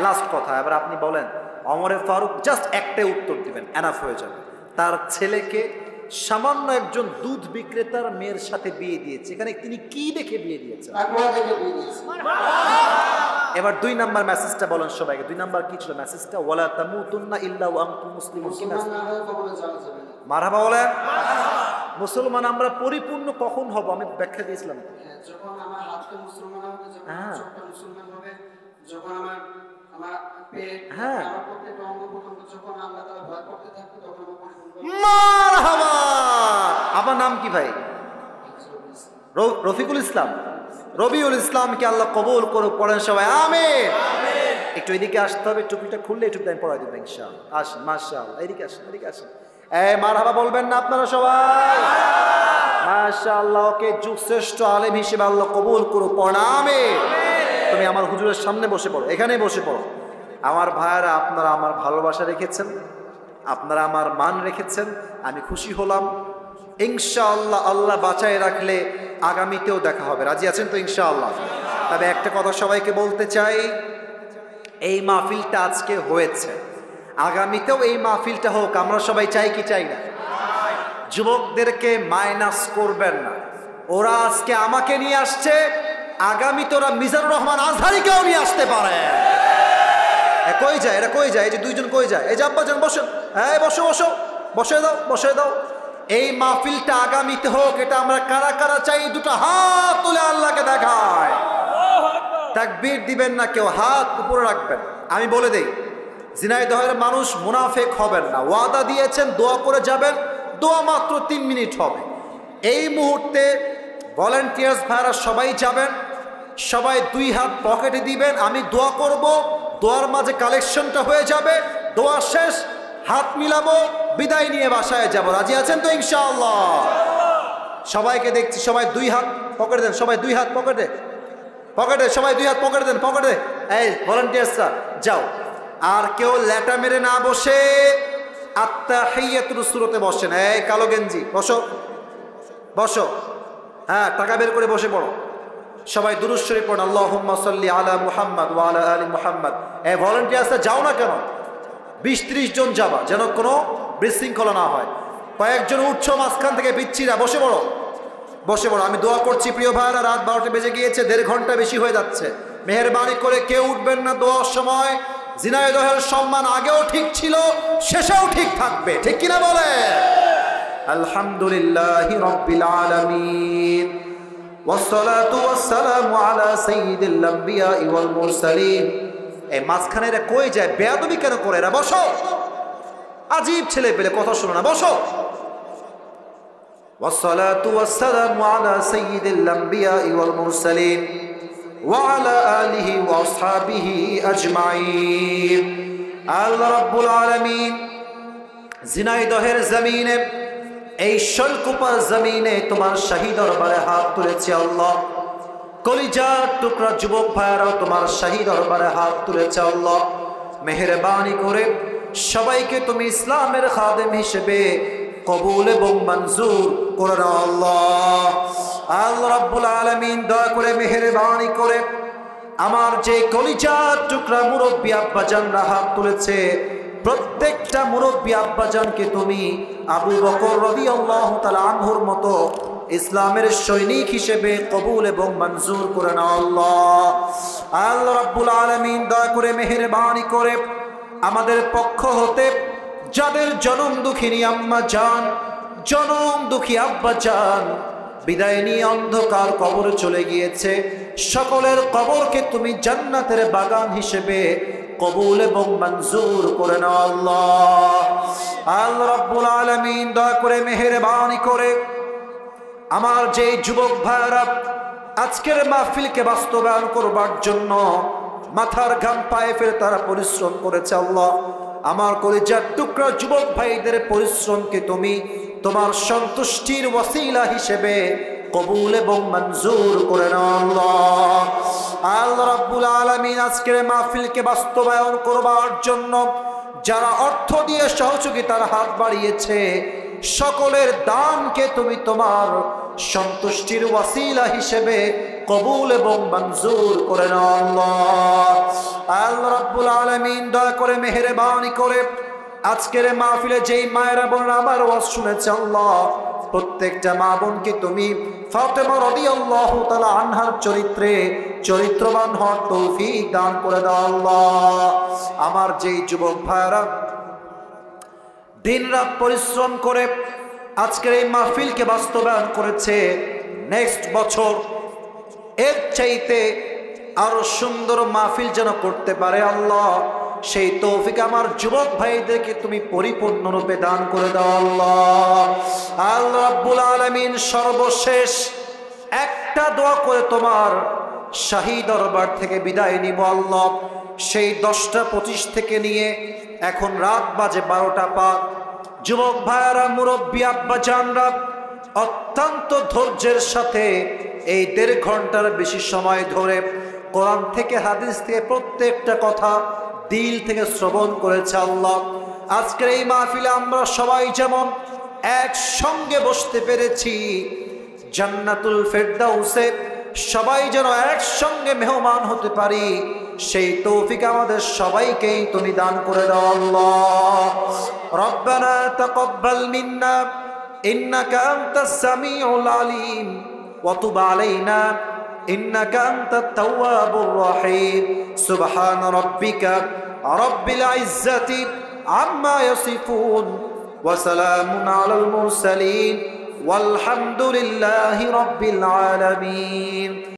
লাস্ট কথা, এবার আপনি বলেন ওমরে ফারুক জাস্ট একটাই উত্তর দিবেন, এনাফ হয়ে যাবে। তার ছেলেকে সামান্য একজন দুধ বিক্রেতার মেয়ের সাথে বিয়ে দিয়েছে, এখানে তিনি কি দেখে বিয়ে দিয়েছেন? তাকওয়া দেখে বিয়ে দিয়েছে। এবার দুই নাম্বার মেসেজটা বলেন সবাইকে। দুই নাম্বার কি ছিল মেসেজটা? ওয়ালা তামুতুন্না ইল্লা ওয়া আনতুম মুসলিমুন। কি মুসলমান মেসেজ? না হয়ে কখনো যাওয়া যাবে না। মারহাবা বলেন। মুসলমান আমরা পরিপূর্ণ কখন হব? আমি ব্যাখ্যা দিয়েছিলাম। হ্যাঁ, যখন আমার হাতটা মুসলমান হবে, যখন আমার চোখটা মুসলমান হবে, যখন আমার পেট, হ্যাঁ। আমার প্রত্যেকটা অঙ্গ প্রত্যঙ্গ যখন আল্লাহ তাআলা ভয় করতে থাকবে, তখন আমার পরিপূর্ণ মারহাবা। আপনার নাম কি ভাই? রফিকুল ইসলাম, রবিউল ইসলামকে আল্লাহ কবুল করুক। পড়েন সবাই আমিন। একটু এদিকে আসতে হবে, টুপিটা খুললে একটু টাইম পড়াই দেবেন ইনশাআল্লাহ। আসেন, মাশাআল্লাহ, এদিকে আসেন, এদিকে আসেন। এই মারহাবা বলবেন না আপনারা সবাই? মাশাআল্লাহ, ওকে যুগশ্রেষ্ঠ আলেম হিসেবে আল্লাহ কবুল করুক। পড়েন আমিন। তুমি আমার হুজুরের সামনে বসে পড়ো, এখানেই বসে পড়ো। আমার ভাইয়েরা, আপনারা আমার ভালোবাসা রেখেছেন, আপনারা আমার মান রেখেছেন, আমি খুশি হলাম। ইনশাআল্লাহ আল্লাহ বাঁচায় রাখলে আগামীতেও দেখা হবে। রাজি আছেন তো ইনশাআল্লাহ? তবে একটা কথা সবাইকে বলতে চাই, এই মাহফিলটা আজকে হয়েছে, আগামীতেও এই মাহফিলটা হোক, আমরা সবাই চাই কি চাই না? যুবকদেরকে মাইনাস করবেন না। ওরা আজকে আমাকে নিয়ে আসছে, আগামীতে ওরা মিজানুর রহমান আজহারিকেও নিয়ে আসতে পারে। কই যায় এরা? কই যায়? এই যে দুইজন কই যায়? এই যে আব্বাজান বসেন, হ্যাঁ বসো বসো, বসে দাও বসে দাও। এই মাহফিলটা আগামীতে হোক, এটা আমরা কারা কারা চাই? দুটো হাত তুলে আল্লাহকে দেখায়। তাকবীর দিবেন না কেউ, হাত উপরে রাখবেন। আমি বলে দেই, ঝিনাইদহের মানুষ মুনাফেক হবেন না, ওয়াদা দিয়েছেন দোয়া করে যাবেন, দোয়া মাত্র 3 মিনিট হবে। এই মুহূর্তে ভলান্টিয়ার্স ভাইরা সবাই যাবেন, সবাই 2 হাত পকেটে দিবেন, আমি দোয়া করব, দোয়ার মাঝে কালেকশনটা হয়ে যাবে, দোয়া শেষ হাত মিলাবো, বিদায় নিয়ে বাসায় যাব। রাজি আছেন তো ইনশাআল্লাহ? সবাইকে দেখছি, সবাই 2 হাত পকেটে দেন, সবাই 2 হাত পকেটে, পকেটে সবাই 2 হাত পকেটে দেন, পকেটে। এই ভলান্টিয়ার্সরা যাও, আর কেউ ল্যাটা মেরে না বসে আত্তাহিয়াতুর সূরাতে বসেন। এই কালো গেঞ্জি বসো বসো, হ্যাঁ টাকা বের করে বসে পড়ো। সবাই দুরূদ শরীফ পড়ুন, আল্লাহুম্মা সাল্লি আলা মুহাম্মদ ওয়া আলা আলি মুহাম্মদ। এই ভলান্টিয়ার্সরা যাও না কেন? 20-30 জন যাবা, যেন কোনো বিশৃঙ্খলা না হয়। কয়েকজন উঠছো মাঝখান থেকে, পিচ্ছিরা বসে পড়ো বসে পড়ো। আমি দোয়া করছি প্রিয় ভাইরা, রাত 12টা বেজে গিয়েছে, 1.5 ঘন্টা বেশি হয়ে যাচ্ছে। মেহেরবানি করে কেউ উঠবেন না দোয়ার সময়। ঝিনাইদহের সম্মান আগেও ঠিক ছিল, শেষেও ঠিক থাকবে, ঠিক কিনা বলে? আলহামদুলিল্লাহি রাব্বিল আলামিন, ওয়াসসালাতু ওয়াসসালামু আলা সাইয়্যিদিল আম্বিয়া ওয়াল মুরসালিন। এই মাঝখানে এরা কই যায়? বেয়াদবি কেন করে এরা? বসো, আজীব ছেলে পেলে, কথা শোনো না, বসো। والصلاة والسلام على سيد الأنبياء والمرسلين وعلى آله وأصحابه أجمعين আল্লাহ রাব্বুল আলামিন ঝিনাইদহের জমিনে এই শৈলকুপার জমিনে তোমার শাহী দরবারে হাত তুলেছি আল্লাহ। কলিজার টুকরা যুবক ভাইয়ারাও তোমার শাহী দরবারে হাত তুলেছে আল্লাহ। মেহেরবানি করে সবাইকে তুমি ইসলামের খাদেম হিসেবে কবুল এবং মঞ্জুর করে নাও আল্লাহ। আল্লাহ রাব্বুল আলামিন দয়া করে মেহেরবানি করে আমার যে কলিজার টুকরা মুরব্বী আব্বাজানরা হাত তুলেছে, প্রত্যেকটা মুরব্বী আব্বাজানকে তুমি আবু বকর রাদিয়াল্লাহু তাআলা আনহুর মতো ইসলামের সৈনিক হিসেবে কবুল এবং মঞ্জুর করে নাও আল্লাহ। আল্লাহ রাব্বুল আলামিন দয়া করে মেহেরবানি করে আমাদের পক্ষ হতে যাদের জনম দুঃখিনী আম্মা জান, জনম দুঃখী আব্বা জান বিদায় নিয়ে অন্ধকার কবরে চলে গিয়েছে, সকলের কবরকে তুমি জান্নাতের বাগান হিসেবে কবুল এবং মঞ্জুর করে নাও আল্লাহ। আল্লাহ রাব্বুল আলামিন দয়া করে মেহেরবানি করে আমার যে যুবক ভাইরা আজকের মাহফিলকে বাস্তবায়ন করবার জন্য মাথার ঘাম পায়ে ফেলে তারা পরিশ্রম করেছে আল্লাহ, আমার কলিজার টুকরা যুবক ভাইদের পরিশ্রমকে তুমি তোমার সন্তুষ্টির ওয়াসিলা হিসেবে কবুল এবং মঞ্জুর করে নাও আল্লাহ। আল্লাহ রাব্বুল আলামিন আজকের মাহফিলকে বাস্তবায়ন করবার জন্য যারা অর্থ দিয়ে সহযোগিতার হাত বাড়িয়েছে, সকলের দানকে তুমি তোমার সন্তুষ্টির ওয়াসিলা হিসেবে কবুল এবং মঞ্জুর করে নাও আল্লাহ। আল্লাহ রাব্বুল আলামিন দয়া করে মেহেরবানি করে আজকের মাহফিলে যেই মায়েরা বোনেরা আমার ওয়াজ শুনেছে আল্লাহ, প্রত্যেকটা মা বোনকে তুমি ফাতেমা রাদিয়াল্লাহু তাআলা আনহার চরিত্রে চরিত্রবান হওয়ার তৌফিক দান করে দাও আল্লাহ। আমার যেই যুবক ভাইরা দিনরাত পরিশ্রম করে আজকের এই মাহফিলকে বাস্তবায়ন করেছে, নেক্সট বছর এর চাইতে আরো সুন্দর মাহফিল যেন করতে পারে আল্লাহ, সেই তৌফিক আমার যুবক ভাইদেরকে তুমি পরিপূর্ণরূপে দান করে দাও আল্লাহ। আল্লাহ রাব্বুল আলামিন সর্বশেষ একটা দোয়া করে তোমার শাহী দরবার থেকে বিদায় নিব আল্লাহ। সেই 10:25 থেকে নিয়ে এখন রাত বাজে 12টা পার। যুবক ভাইয়ারা মুরব্বী আব্বা জানরা অত্যন্ত ধৈর্যের সাথে এই 1.5 ঘন্টার বেশি সময় ধরে কোরআন থেকে হাদিস থেকে প্রত্যেকটা কথা দিল থেকে শ্রবণ করেছে আল্লাহ। আজকের এই মাহফিলে আমরা সবাই যেমন একসঙ্গে বসতে পেরেছি, জান্নাতুল ফেরদাউসে সবাই যেন একসঙ্গে মেহমান হতে পারি, সেই তৌফিক আমাদের সবাইকেই তুমি দান করে দাও আল্লাহ। রব্বানা তাকাব্বাল মিন্না ইন্নাকা আনতাস সামিউল আলিম ওয়া তুব আলাইনা ইন্নাকা আনতাত তাওয়াবুর রহিম। সুবহান রাব্বিকা রাব্বিল ইজ্জাতি আম্মা ইয়াসিফুন ওয়া সালামুন আলাল মুরসালিন ওয়ালহামদুলিল্লাহি রাব্বিল আলামিন।